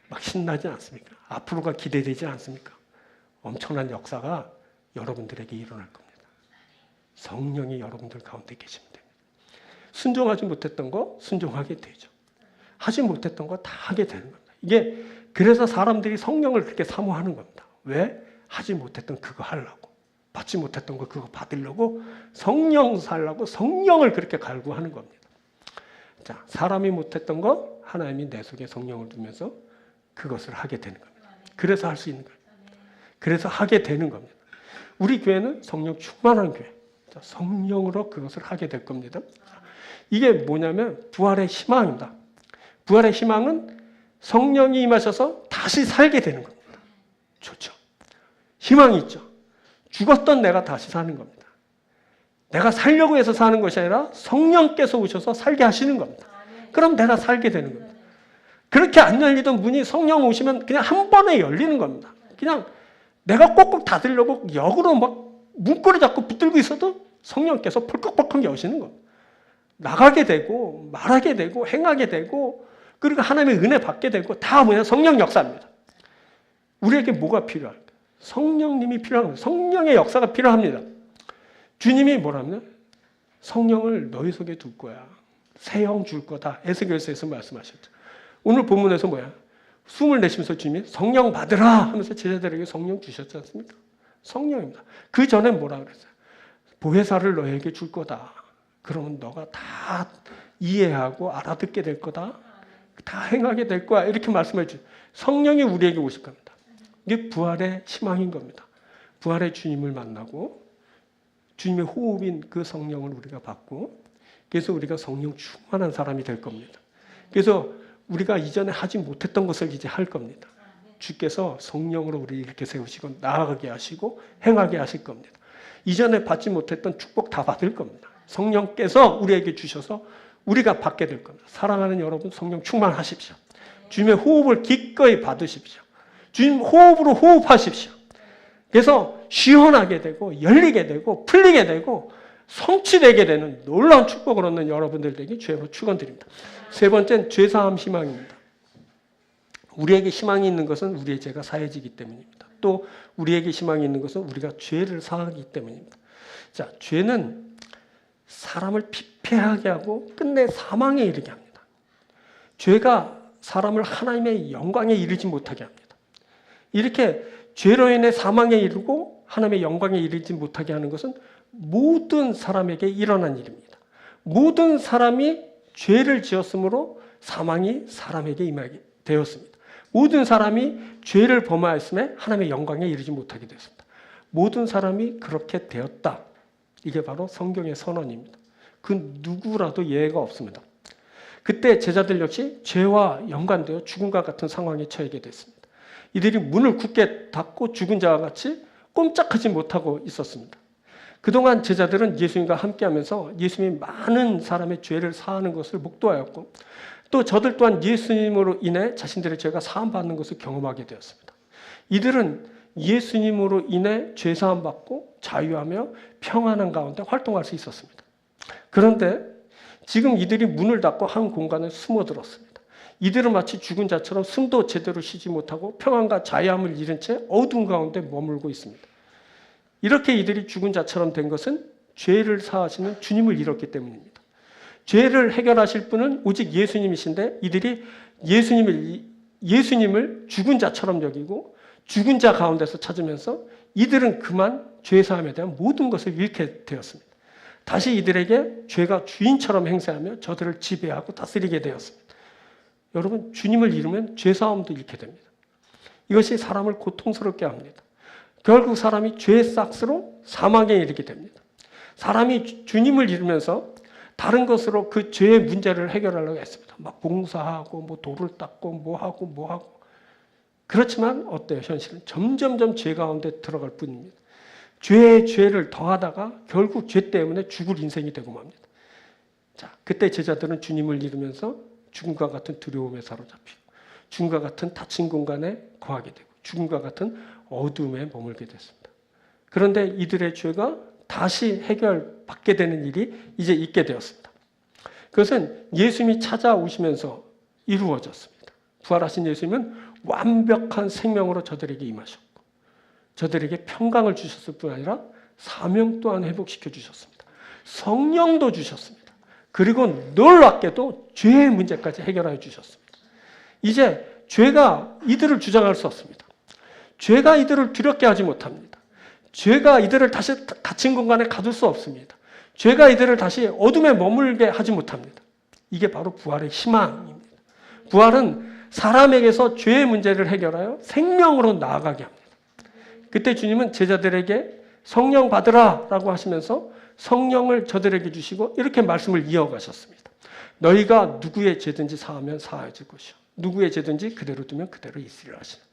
막 신나지 않습니까? 앞으로가 기대되지 않습니까? 엄청난 역사가 여러분들에게 일어날 겁니다. 성령이 여러분들 가운데 계시면 됩니다. 순종하지 못했던 거 순종하게 되죠. 하지 못했던 거 다 하게 되는 겁니다. 이게 그래서 사람들이 성령을 그렇게 사모하는 겁니다. 왜? 하지 못했던 그거 하려고, 받지 못했던 거 그거 받으려고, 성령 살려고 성령을 그렇게 갈구하는 겁니다. 자, 사람이 못했던 거 하나님이 내 속에 성령을 두면서 그것을 하게 되는 겁니다. 그래서 할 수 있는 거예요. 그래서 하게 되는 겁니다. 우리 교회는 성령 충만한 교회. 자, 성령으로 그것을 하게 될 겁니다. 이게 뭐냐면 부활의 희망입니다. 부활의 희망은 성령이 임하셔서 다시 살게 되는 겁니다. 좋죠. 희망이 있죠. 죽었던 내가 다시 사는 겁니다. 내가 살려고 해서 사는 것이 아니라 성령께서 오셔서 살게 하시는 겁니다. 그럼 내가 살게 되는 겁니다. 그렇게 안 열리던 문이 성령 오시면 그냥 한 번에 열리는 겁니다. 그냥 내가 꼭꼭 닫으려고 역으로 막 문고리 잡고 붙들고 있어도 성령께서 펄컥펄컥 여시는 겁니다. 나가게 되고 말하게 되고 행하게 되고 그리고 하나님의 은혜 받게 되고 다 뭐냐? 성령 역사입니다. 우리에게 뭐가 필요할까? 성령님이 필요합니다. 성령의 역사가 필요합니다. 주님이 뭐라면 성령을 너희 속에 둘 거야. 새 영 줄 거다. 에스겔서에서 말씀하셨죠. 오늘 본문에서 뭐야? 숨을 내쉬면서 주님이 성령 받으라 하면서 제자들에게 성령 주셨지 않습니까? 성령입니다. 그 전에 뭐라 그랬어요? 보혜사를 너에게 줄 거다. 그러면 너가 다 이해하고 알아듣게 될 거다. 다 행하게 될 거야. 이렇게 말씀해 주죠. 성령이 우리에게 오실 겁니다. 이게 부활의 희망인 겁니다. 부활의 주님을 만나고 주님의 호흡인 그 성령을 우리가 받고 그래서 우리가 성령 충만한 사람이 될 겁니다. 그래서 우리가 이전에 하지 못했던 것을 이제 할 겁니다. 주께서 성령으로 우리를 이렇게 세우시고 나아가게 하시고 행하게 하실 겁니다. 이전에 받지 못했던 축복 다 받을 겁니다. 성령께서 우리에게 주셔서 우리가 받게 될 겁니다. 사랑하는 여러분, 성령 충만하십시오. 주님의 호흡을 기꺼이 받으십시오. 주님 호흡으로 호흡하십시오. 그래서 시원하게 되고 열리게 되고 풀리게 되고 성취되게 되는 놀라운 축복을 얻는 여러분들에게 주의 축원드립니다. 세 번째는 죄사함 희망입니다. 우리에게 희망이 있는 것은 우리의 죄가 사해지기 때문입니다. 또 우리에게 희망이 있는 것은 우리가 죄를 사하기 때문입니다. 자, 죄는 사람을 피폐하게 하고 끝내 사망에 이르게 합니다. 죄가 사람을 하나님의 영광에 이르지 못하게 합니다. 이렇게 죄로 인해 사망에 이르고 하나님의 영광에 이르지 못하게 하는 것은 모든 사람에게 일어난 일입니다. 모든 사람이 죄를 지었으므로 사망이 사람에게 임하게 되었습니다. 모든 사람이 죄를 범하였음에 하나님의 영광에 이르지 못하게 되었습니다. 모든 사람이 그렇게 되었다. 이게 바로 성경의 선언입니다. 그 누구라도 예외가 없습니다. 그때 제자들 역시 죄와 연관되어 죽음과 같은 상황에 처하게 됐습니다. 이들이 문을 굳게 닫고 죽은 자와 같이 꼼짝하지 못하고 있었습니다. 그동안 제자들은 예수님과 함께하면서 예수님이 많은 사람의 죄를 사하는 것을 목도하였고 또 저들 또한 예수님으로 인해 자신들의 죄가 사함받는 것을 경험하게 되었습니다. 이들은 예수님으로 인해 죄 사함받고 자유하며 평안한 가운데 활동할 수 있었습니다. 그런데 지금 이들이 문을 닫고 한 공간에 숨어들었습니다. 이들은 마치 죽은 자처럼 숨도 제대로 쉬지 못하고 평안과 자유함을 잃은 채 어두운 가운데 머물고 있습니다. 이렇게 이들이 죽은 자처럼 된 것은 죄를 사하시는 주님을 잃었기 때문입니다. 죄를 해결하실 분은 오직 예수님이신데 이들이 예수님을 죽은 자처럼 여기고 죽은 자 가운데서 찾으면서 이들은 그만 죄사함에 대한 모든 것을 잃게 되었습니다. 다시 이들에게 죄가 주인처럼 행세하며 저들을 지배하고 다스리게 되었습니다. 여러분, 주님을 잃으면 죄사함도 잃게 됩니다. 이것이 사람을 고통스럽게 합니다. 결국 사람이 죄의 싹스로 사망에 이르게 됩니다. 사람이 주님을 잃으면서 다른 것으로 그 죄의 문제를 해결하려고 했습니다. 막 봉사하고 뭐 돌을 닦고 뭐하고 그렇지만 어때요? 현실은 점점점 죄 가운데 들어갈 뿐입니다. 죄에 죄를 더하다가 결국 죄 때문에 죽을 인생이 되고 맙니다. 자, 그때 제자들은 주님을 잃으면서 죽음과 같은 두려움에 사로잡히고 죽음과 같은 닫힌 공간에 거하게 되고 죽음과 같은 어둠에 머물게 됐습니다. 그런데 이들의 죄가 다시 해결받게 되는 일이 이제 있게 되었습니다. 그것은 예수님이 찾아오시면서 이루어졌습니다. 부활하신 예수님은 완벽한 생명으로 저들에게 임하셨고 저들에게 평강을 주셨을 뿐 아니라 사명 또한 회복시켜 주셨습니다. 성령도 주셨습니다. 그리고 놀랍게도 죄의 문제까지 해결해 주셨습니다. 이제 죄가 이들을 주장할 수 없습니다. 죄가 이들을 두렵게 하지 못합니다. 죄가 이들을 다시 갇힌 공간에 가둘 수 없습니다. 죄가 이들을 다시 어둠에 머물게 하지 못합니다. 이게 바로 부활의 희망입니다. 부활은 사람에게서 죄의 문제를 해결하여 생명으로 나아가게 합니다. 그때 주님은 제자들에게 성령 받으라 라고 하시면서 성령을 저들에게 주시고 이렇게 말씀을 이어가셨습니다. 너희가 누구의 죄든지 사하면 사하여질 것이요 누구의 죄든지 그대로 두면 그대로 있으리라 하시는.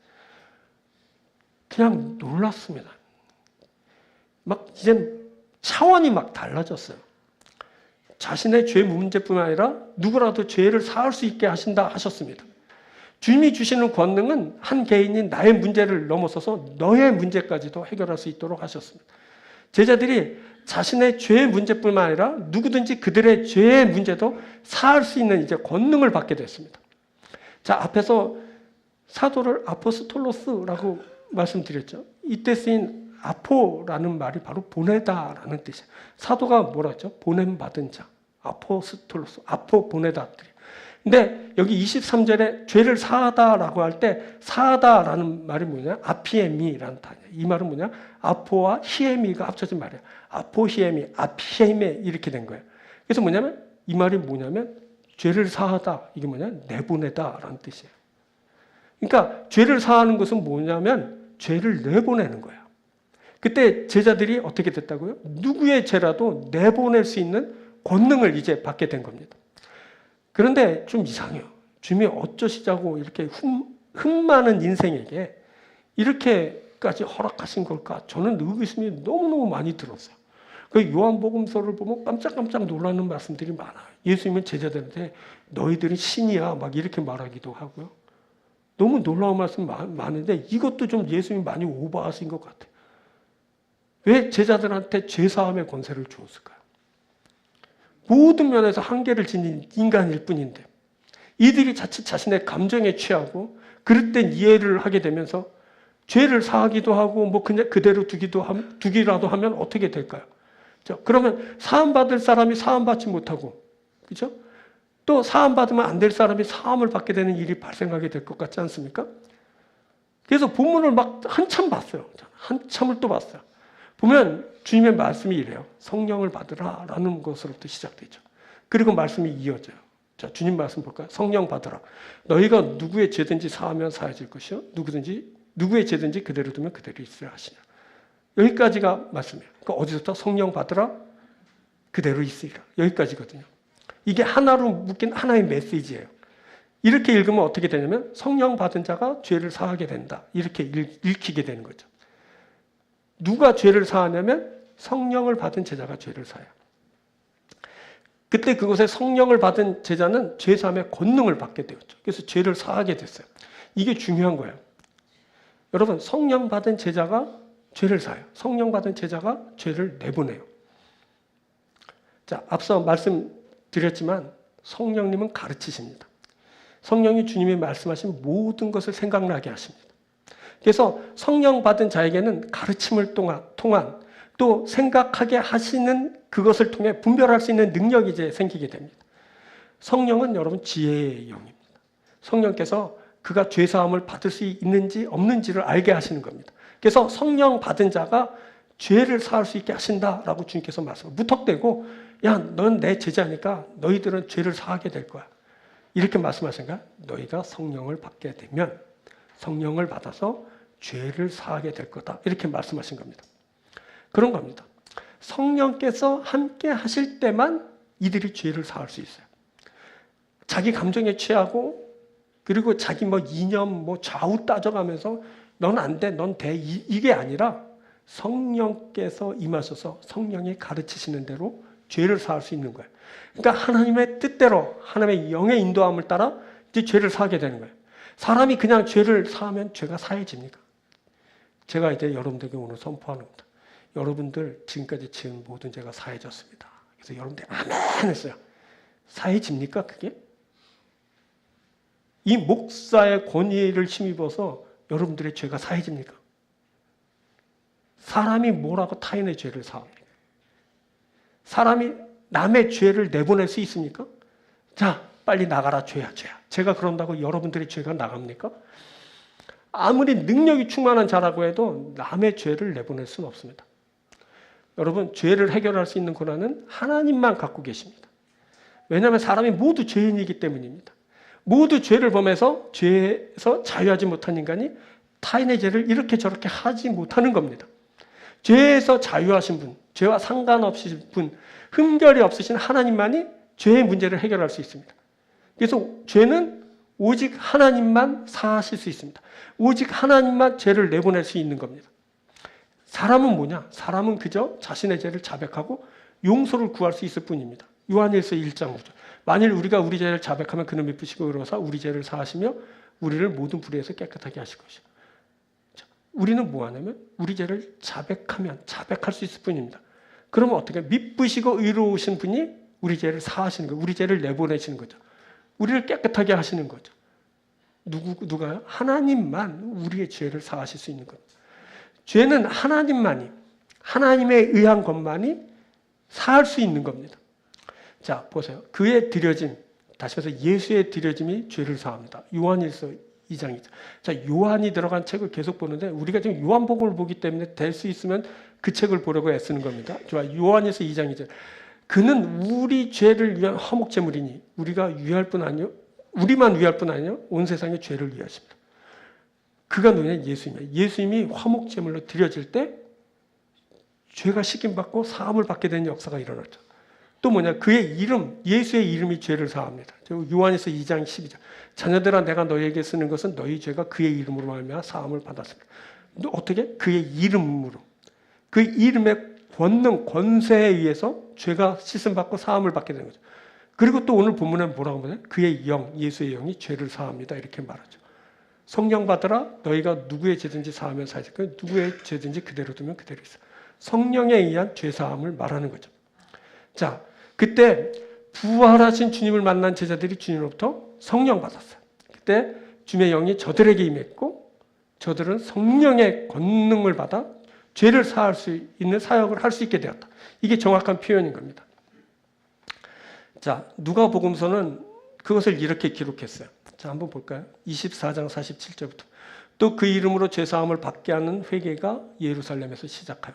그냥 놀랐습니다. 막 이젠 차원이 막 달라졌어요. 자신의 죄 문제뿐만 아니라 누구라도 죄를 사할 수 있게 하신다 하셨습니다. 주님이 주시는 권능은 한 개인인 나의 문제를 넘어서서 너의 문제까지도 해결할 수 있도록 하셨습니다. 제자들이 자신의 죄의 문제뿐만 아니라 누구든지 그들의 죄의 문제도 사할 수 있는 이제 권능을 받게 됐습니다. 자, 앞에서 사도를 아포스톨로스라고 말씀드렸죠. 이때 쓰인 아포라는 말이 바로 보내다라는 뜻이에요. 사도가 뭐라 했죠? 보냄받은 자. 아포스톨로스, 아포 보내다. 근데 여기 23절에 죄를 사하다라고 할 때 사하다라는 말이 뭐냐? 아피에미라는 단어예요. 이 말은 뭐냐? 아포와 히에미가 합쳐진 말이에요. 아포히에미, 아피에미 이렇게 된 거예요. 그래서 뭐냐면 이 말이 뭐냐면 죄를 사하다. 이게 뭐냐? 내보내다라는 뜻이에요. 그러니까 죄를 사하는 것은 뭐냐면 죄를 내보내는 거예요. 그때 제자들이 어떻게 됐다고요? 누구의 죄라도 내보낼 수 있는 권능을 이제 받게 된 겁니다. 그런데 좀 이상해요. 주님이 어쩌시자고 이렇게 흠 많은 인생에게 이렇게까지 허락하신 걸까? 저는 의구심이 너무너무 많이 들었어요. 그 요한복음서를 보면 깜짝깜짝 놀라는 말씀들이 많아요. 예수님은 제자들한테 너희들은 신이야 막 이렇게 말하기도 하고요. 너무 놀라운 말씀 많은데 이것도 좀 예수님이 많이 오버하신 것 같아요. 왜 제자들한테 죄사함의 권세를 주었을까요? 모든 면에서 한계를 지닌 인간일 뿐인데 이들이 자칫 자신의 감정에 취하고 그릇된 이해를 하게 되면서 죄를 사하기도 하고 뭐 그냥 그대로 두기라도 하면 어떻게 될까요? 그러면 사함받을 사람이 사함받지 못하고 그렇죠? 또 사함받으면 안 될 사람이 사함을 받게 되는 일이 발생하게 될 것 같지 않습니까? 그래서 본문을 막 한참 봤어요. 한참을 또 봤어요. 보면 주님의 말씀이 이래요. 성령을 받으라 라는 것으로부터 시작되죠. 그리고 말씀이 이어져요. 자, 주님 말씀 볼까요? 성령 받으라. 너희가 누구의 죄든지 사하면 사해질 것이요 누구의 죄든지 그대로 두면 그대로 있으라 하시냐. 여기까지가 말씀이에요. 그러니까 어디서부터 성령 받으라 그대로 있으리라. 여기까지거든요. 이게 하나로 묶인 하나의 메시지예요. 이렇게 읽으면 어떻게 되냐면 성령 받은 자가 죄를 사하게 된다. 이렇게 읽히게 되는 거죠. 누가 죄를 사하냐면 성령을 받은 제자가 죄를 사요. 그때 그곳에 성령을 받은 제자는 죄사함의 권능을 받게 되었죠. 그래서 죄를 사하게 됐어요. 이게 중요한 거예요. 여러분, 성령 받은 제자가 죄를 사요. 성령 받은 제자가 죄를 내보내요. 자, 앞서 말씀드렸지만 성령님은 가르치십니다. 성령이 주님이 말씀하신 모든 것을 생각나게 하십니다. 그래서 성령 받은 자에게는 가르침을 통한 또 생각하게 하시는 그것을 통해 분별할 수 있는 능력이 이제 생기게 됩니다. 성령은 여러분 지혜의 영입니다. 성령께서 그가 죄사함을 받을 수 있는지 없는지를 알게 하시는 겁니다. 그래서 성령 받은 자가 죄를 사할 수 있게 하신다라고 주님께서 말씀을 무턱대고 야, 넌 내 제자니까 너희들은 죄를 사하게 될 거야. 이렇게 말씀하신가? 너희가 성령을 받게 되면 성령을 받아서 죄를 사하게 될 거다. 이렇게 말씀하신 겁니다. 그런 겁니다. 성령께서 함께 하실 때만 이들이 죄를 사할 수 있어요. 자기 감정에 취하고 그리고 자기 이념 좌우 따져가면서 넌 안 돼, 넌 돼 이게 아니라 성령께서 임하셔서 성령이 가르치시는 대로 죄를 사할 수 있는 거예요. 그러니까 하나님의 뜻대로 하나님의 영의 인도함을 따라 이제 죄를 사하게 되는 거예요. 사람이 그냥 죄를 사하면 죄가 사해집니까? 제가 이제 여러분들에게 오늘 선포하는 겁니다. 여러분들 지금까지 지은 모든 죄가 사해졌습니다. 그래서 여러분들이 아멘 했어요. 사해집니까 그게? 이 목사의 권위를 힘입어서 여러분들의 죄가 사해집니까? 사람이 뭐라고 타인의 죄를 사합니까? 사람이 남의 죄를 내보낼 수 있습니까? 자, 빨리 나가라, 죄야, 죄야. 제가 그런다고 여러분들의 죄가 나갑니까? 아무리 능력이 충만한 자라고 해도 남의 죄를 내보낼 수는 없습니다. 여러분, 죄를 해결할 수 있는 권한은 하나님만 갖고 계십니다. 왜냐하면 사람이 모두 죄인이기 때문입니다. 모두 죄를 범해서 죄에서 자유하지 못한 인간이 타인의 죄를 이렇게 저렇게 하지 못하는 겁니다. 죄에서 자유하신 분, 죄와 상관없으신 분, 흠결이 없으신 하나님만이 죄의 문제를 해결할 수 있습니다. 그래서 죄는 오직 하나님만 사하실 수 있습니다. 오직 하나님만 죄를 내보낼 수 있는 겁니다. 사람은 뭐냐? 사람은 그저 자신의 죄를 자백하고 용서를 구할 수 있을 뿐입니다. 요한일서 1장 5절. 만일 우리가 우리 죄를 자백하면 그는 미쁘시고 의로우사 우리 죄를 사하시며 우리를 모든 불의에서 깨끗하게 하실 것이요. 우리는 뭐 하냐면 우리 죄를 자백하면 자백할 수 있을 뿐입니다. 그러면 어떻게 미쁘시고 의로우신 분이 우리 죄를 사하시는 거예요. 우리 죄를 내보내시는 거죠. 우리를 깨끗하게 하시는 거죠. 누가요? 하나님만 우리의 죄를 사하실 수 있는 겁니다. 죄는 하나님만이, 하나님에 의한 것만이 사할 수 있는 겁니다. 자, 보세요. 그의 드려짐, 다시 말해서 예수의 드려짐이 죄를 사합니다. 요한일서 2장이죠. 자, 요한이 들어간 책을 계속 보는데 우리가 지금 요한복음을 보기 때문에 될 수 있으면 그 책을 보려고 애쓰는 겁니다. 좋아, 요한일서 2장이죠. 그는 우리 죄를 위한 화목제물이니 우리가 위할 뿐 아니요, 우리만 위할 뿐 아니요, 온 세상의 죄를 위하십니다. 그가 누구냐? 예수님이에요. 예수님이 화목제물로 드려질 때 죄가 씻김받고 사함을 받게 되는 역사가 일어났죠. 또 뭐냐? 그의 이름, 예수의 이름이 죄를 사합니다. 요한에서 2장 12절. 자녀들아 내가 너희에게 쓰는 것은 너희 죄가 그의 이름으로 말미암아 사함을 받았습니다. 어떻게? 그의 이름으로. 그 이름의 권능, 권세에 의해서 죄가 씻음받고 사함을 받게 되는 거죠. 그리고 또 오늘 본문에 뭐라고 하냐? 그의 영, 예수의 영이 죄를 사합니다. 이렇게 말하죠. 성령 받으라 너희가 누구의 죄든지 사하면 사하실 거예요. 누구의 죄든지 그대로 두면 그대로 있어. 성령에 의한 죄 사함을 말하는 거죠. 자, 그때 부활하신 주님을 만난 제자들이 주님으로부터 성령 받았어요. 그때 주님의 영이 저들에게 임했고 저들은 성령의 권능을 받아 죄를 사할 수 있는 사역을 할 수 있게 되었다. 이게 정확한 표현인 겁니다. 자, 누가복음서는 그것을 이렇게 기록했어요. 자, 한번 볼까요? 24장 47절부터. 또 그 이름으로 죄 사함을 받게 하는 회개가 예루살렘에서 시작하여.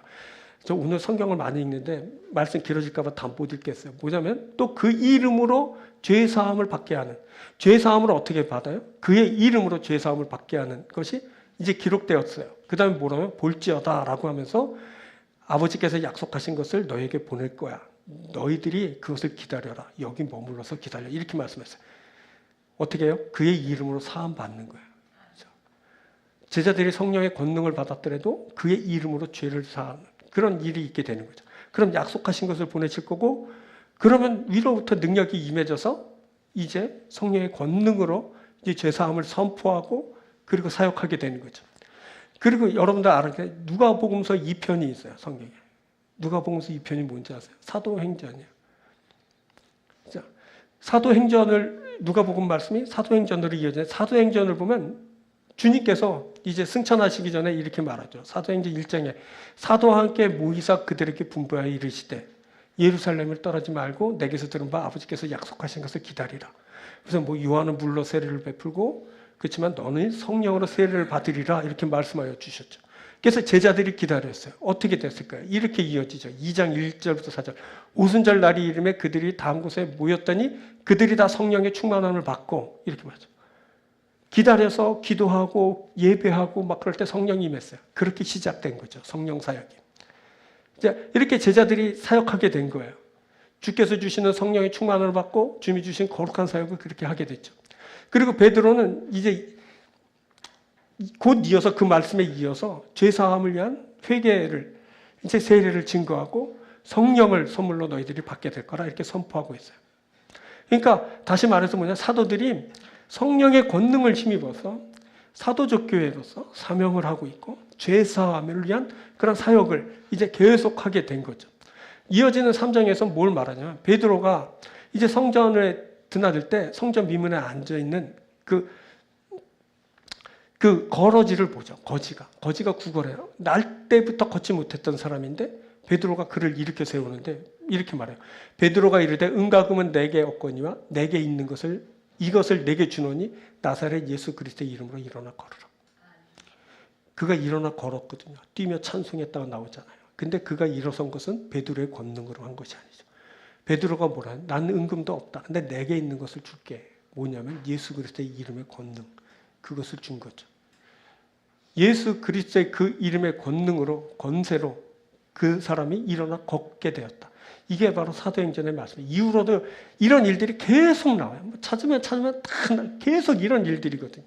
저 오늘 성경을 많이 읽는데 말씀 길어질까 봐 다 못 읽겠어요. 뭐냐면 또 그 이름으로 죄 사함을 받게 하는. 죄 사함을 어떻게 받아요? 그의 이름으로 죄 사함을 받게 하는 것이 이제 기록되었어요. 그 다음에 뭐라면 볼지어다라고 하면서 아버지께서 약속하신 것을 너에게 보낼 거야. 너희들이 그것을 기다려라. 여기 머물러서 기다려. 이렇게 말씀했어요. 어떻게 해요? 그의 이름으로 사함 받는 거예요. 제자들이 성령의 권능을 받았더라도 그의 이름으로 죄를 사하는 그런 일이 있게 되는 거죠. 그럼 약속하신 것을 보내실 거고 그러면 위로부터 능력이 임해져서 이제 성령의 권능으로 이제 죄 사함을 선포하고 그리고 사역하게 되는 거죠. 그리고 여러분들 알아요. 누가복음서 2편이 있어요. 성경에. 누가복음서 2편이 뭔지 아세요? 사도행전이에요. 자, 사도행전을 누가복음 말씀이 사도행전으로 이어져요. 사도행전을 보면 주님께서 이제 승천하시기 전에 이렇게 말하죠. 사도행전 1장에 사도와 함께 모이사 그들에게 분부하여 이르시되 예루살렘을 떠나지 말고 내게서 들은 바 아버지께서 약속하신 것을 기다리라. 그래서 뭐 요한은 물로 세례를 베풀고 그렇지만 너는 성령으로 세례를 받으리라 이렇게 말씀하여 주셨죠. 그래서 제자들이 기다렸어요. 어떻게 됐을까요? 이렇게 이어지죠. 2장 1절부터 4절. 오순절 날이 이름에 그들이 다음 곳에 모였더니 그들이 다 성령의 충만함을 받고 이렇게 말하죠. 기다려서 기도하고 예배하고 막 그럴 때 성령이 임했어요. 그렇게 시작된 거죠. 성령 사역이. 이제 이렇게 제자들이 사역하게 된 거예요. 주께서 주시는 성령의 충만함을 받고 주님이 주신 거룩한 사역을 그렇게 하게 됐죠. 그리고 베드로는 이제 곧 이어서 그 말씀에 이어서 죄 사함을 위한 회개를 이제 세례를 증거하고 성령을 선물로 너희들이 받게 될 거라 이렇게 선포하고 있어요. 그러니까 다시 말해서 뭐냐, 사도들이 성령의 권능을 힘입어서 사도적 교회로서 사명을 하고 있고 죄 사함을 위한 그런 사역을 이제 계속하게 된 거죠. 이어지는 3장에서 뭘 말하냐면 베드로가 이제 성전에 드나들 때 성전 미문에 앉아 있는 그 거러지를 보죠. 거지가 구걸해요. 날 때부터 걷지 못했던 사람인데 베드로가 그를 일으켜 세우는데 이렇게 말해요. 베드로가 이르되 은과 금은 내게 없거니와 내게 있는 것을 이것을 내게 주노니 나사렛 예수 그리스도의 이름으로 일어나 걸으라. 그가 일어나 걸었거든요. 뛰며 찬송했다가 나오잖아요. 근데 그가 일어선 것은 베드로의 권능으로 한 것이 아니죠. 베드로가 뭐라? 난 은금도 없다. 근데 내게 있는 것을 줄게. 뭐냐면 예수 그리스도의 이름의 권능. 그것을 준 거죠. 예수 그리스도의 그 이름의 권능으로, 권세로 그 사람이 일어나 걷게 되었다. 이게 바로 사도행전의 말씀이에요. 이후로도 이런 일들이 계속 나와요. 찾으면 다 계속 이런 일들이거든요.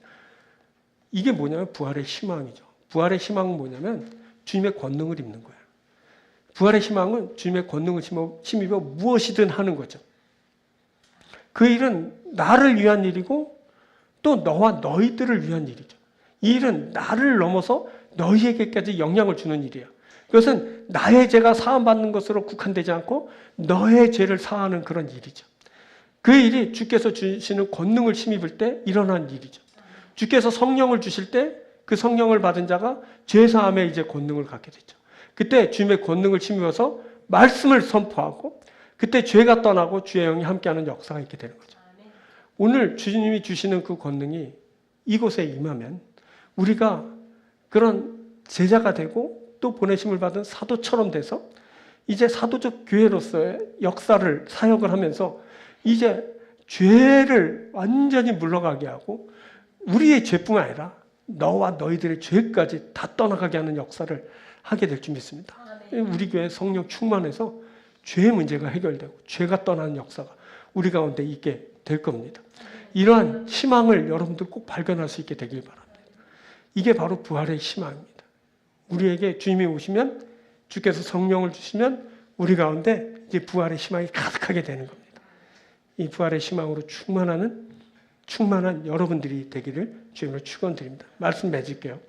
이게 뭐냐면 부활의 희망이죠. 부활의 희망은 뭐냐면 주님의 권능을 입는 거예요. 부활의 희망은 주님의 권능을 힘입어 무엇이든 하는 거죠. 그 일은 나를 위한 일이고 또 너와 너희들을 위한 일이죠. 이 일은 나를 넘어서 너희에게까지 영향을 주는 일이에요. 그것은 나의 죄가 사함받는 것으로 국한되지 않고 너의 죄를 사하는 그런 일이죠. 그 일이 주께서 주시는 권능을 힘입을 때 일어난 일이죠. 주께서 성령을 주실 때 그 성령을 받은 자가 죄사함의 이제 권능을 갖게 되죠. 그때 주님의 권능을 힘입어서 말씀을 선포하고 그때 죄가 떠나고 주의 영이 함께하는 역사가 있게 되는 거죠. 오늘 주님이 주시는 그 권능이 이곳에 임하면 우리가 그런 제자가 되고 또 보내심을 받은 사도처럼 돼서 이제 사도적 교회로서의 역사를 사역을 하면서 이제 죄를 완전히 물러가게 하고 우리의 죄뿐만 아니라 너와 너희들의 죄까지 다 떠나가게 하는 역사를 하게 될 줄 믿습니다. 우리 교회 성령 충만해서 죄의 문제가 해결되고 죄가 떠나는 역사가 우리 가운데 있게 될 겁니다. 이러한 희망을 여러분들 꼭 발견할 수 있게 되길 바랍니다. 이게 바로 부활의 희망입니다. 우리에게 주님이 오시면 주께서 성령을 주시면 우리 가운데 이제 부활의 희망이 가득하게 되는 겁니다. 이 부활의 희망으로 충만한 여러분들이 되기를 주님으로 축원드립니다. 말씀 맺을게요.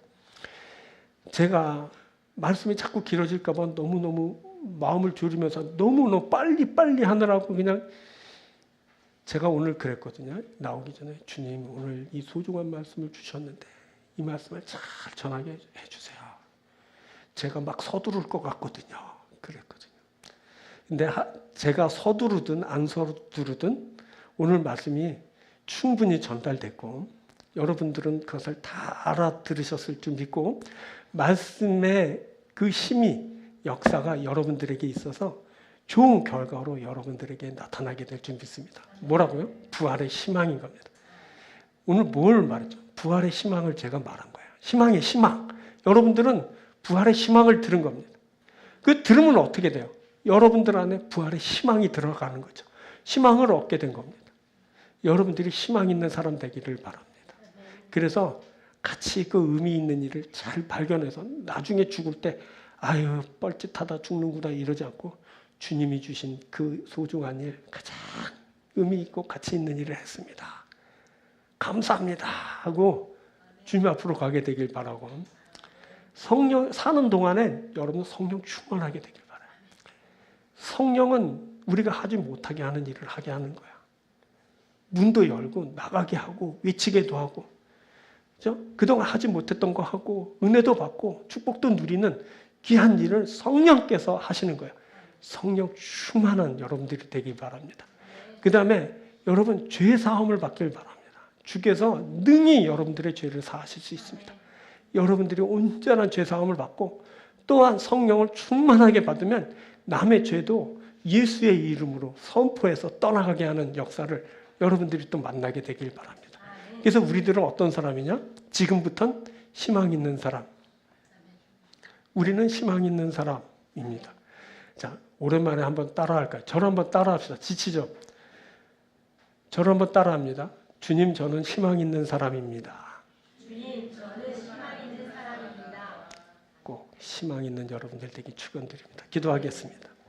제가 말씀이 자꾸 길어질까 봐 너무너무 마음을 졸이면서 너무너무 빨리 하느라고 그냥 제가 오늘 그랬거든요. 나오기 전에 주님 오늘 이 소중한 말씀을 주셨는데 이 말씀을 잘 전하게 해주세요. 제가 막 서두를 것 같거든요. 그랬거든요. 근데 제가 서두르든 안 서두르든 오늘 말씀이 충분히 전달됐고 여러분들은 그것을 다 알아들으셨을 줄 믿고 말씀의 그 힘이 역사가 여러분들에게 있어서 좋은 결과로 여러분들에게 나타나게 될 줄 믿습니다. 뭐라고요? 부활의 희망인 겁니다. 오늘 뭘 말했죠? 부활의 희망을 제가 말한 거예요. 희망의 희망. 여러분들은 부활의 희망을 들은 겁니다. 그 들으면 어떻게 돼요? 여러분들 안에 부활의 희망이 들어가는 거죠. 희망을 얻게 된 겁니다. 여러분들이 희망 있는 사람 되기를 바랍니다. 그래서 같이 그 의미 있는 일을 잘 발견해서 나중에 죽을 때 아유 뻘짓하다 죽는구나 이러지 않고 주님이 주신 그 소중한 일 가장 의미 있고 가치 있는 일을 했습니다. 감사합니다 하고 주님 앞으로 가게 되길 바라고 성령 사는 동안에 여러분 성령 충만하게 되길 바라요. 성령은 우리가 하지 못하게 하는 일을 하게 하는 거야. 문도 열고 나가게 하고 외치게도 하고 그죠? 그동안 하지 못했던 거 하고 은혜도 받고 축복도 누리는 귀한 일을 성령께서 하시는 거예요. 성령 충만한 여러분들이 되길 바랍니다. 그 다음에 여러분 죄 사함을 받길 바랍니다. 주께서 능히 여러분들의 죄를 사하실 수 있습니다. 여러분들이 온전한 죄 사함을 받고 또한 성령을 충만하게 받으면 남의 죄도 예수의 이름으로 선포해서 떠나가게 하는 역사를 여러분들이 또 만나게 되길 바랍니다. 그래서 우리들은 어떤 사람이냐? 지금부터는 희망 있는 사람. 우리는 희망 있는 사람입니다. 자, 오랜만에 한번 따라할까요? 저를 한번 따라합시다. 지치죠? 저를 한번 따라합니다. 주님, 저는 희망 있는 사람입니다. 주님, 저는 희망 있는 사람입니다. 꼭 희망 있는 여러분들 되기 축원드립니다. 기도하겠습니다.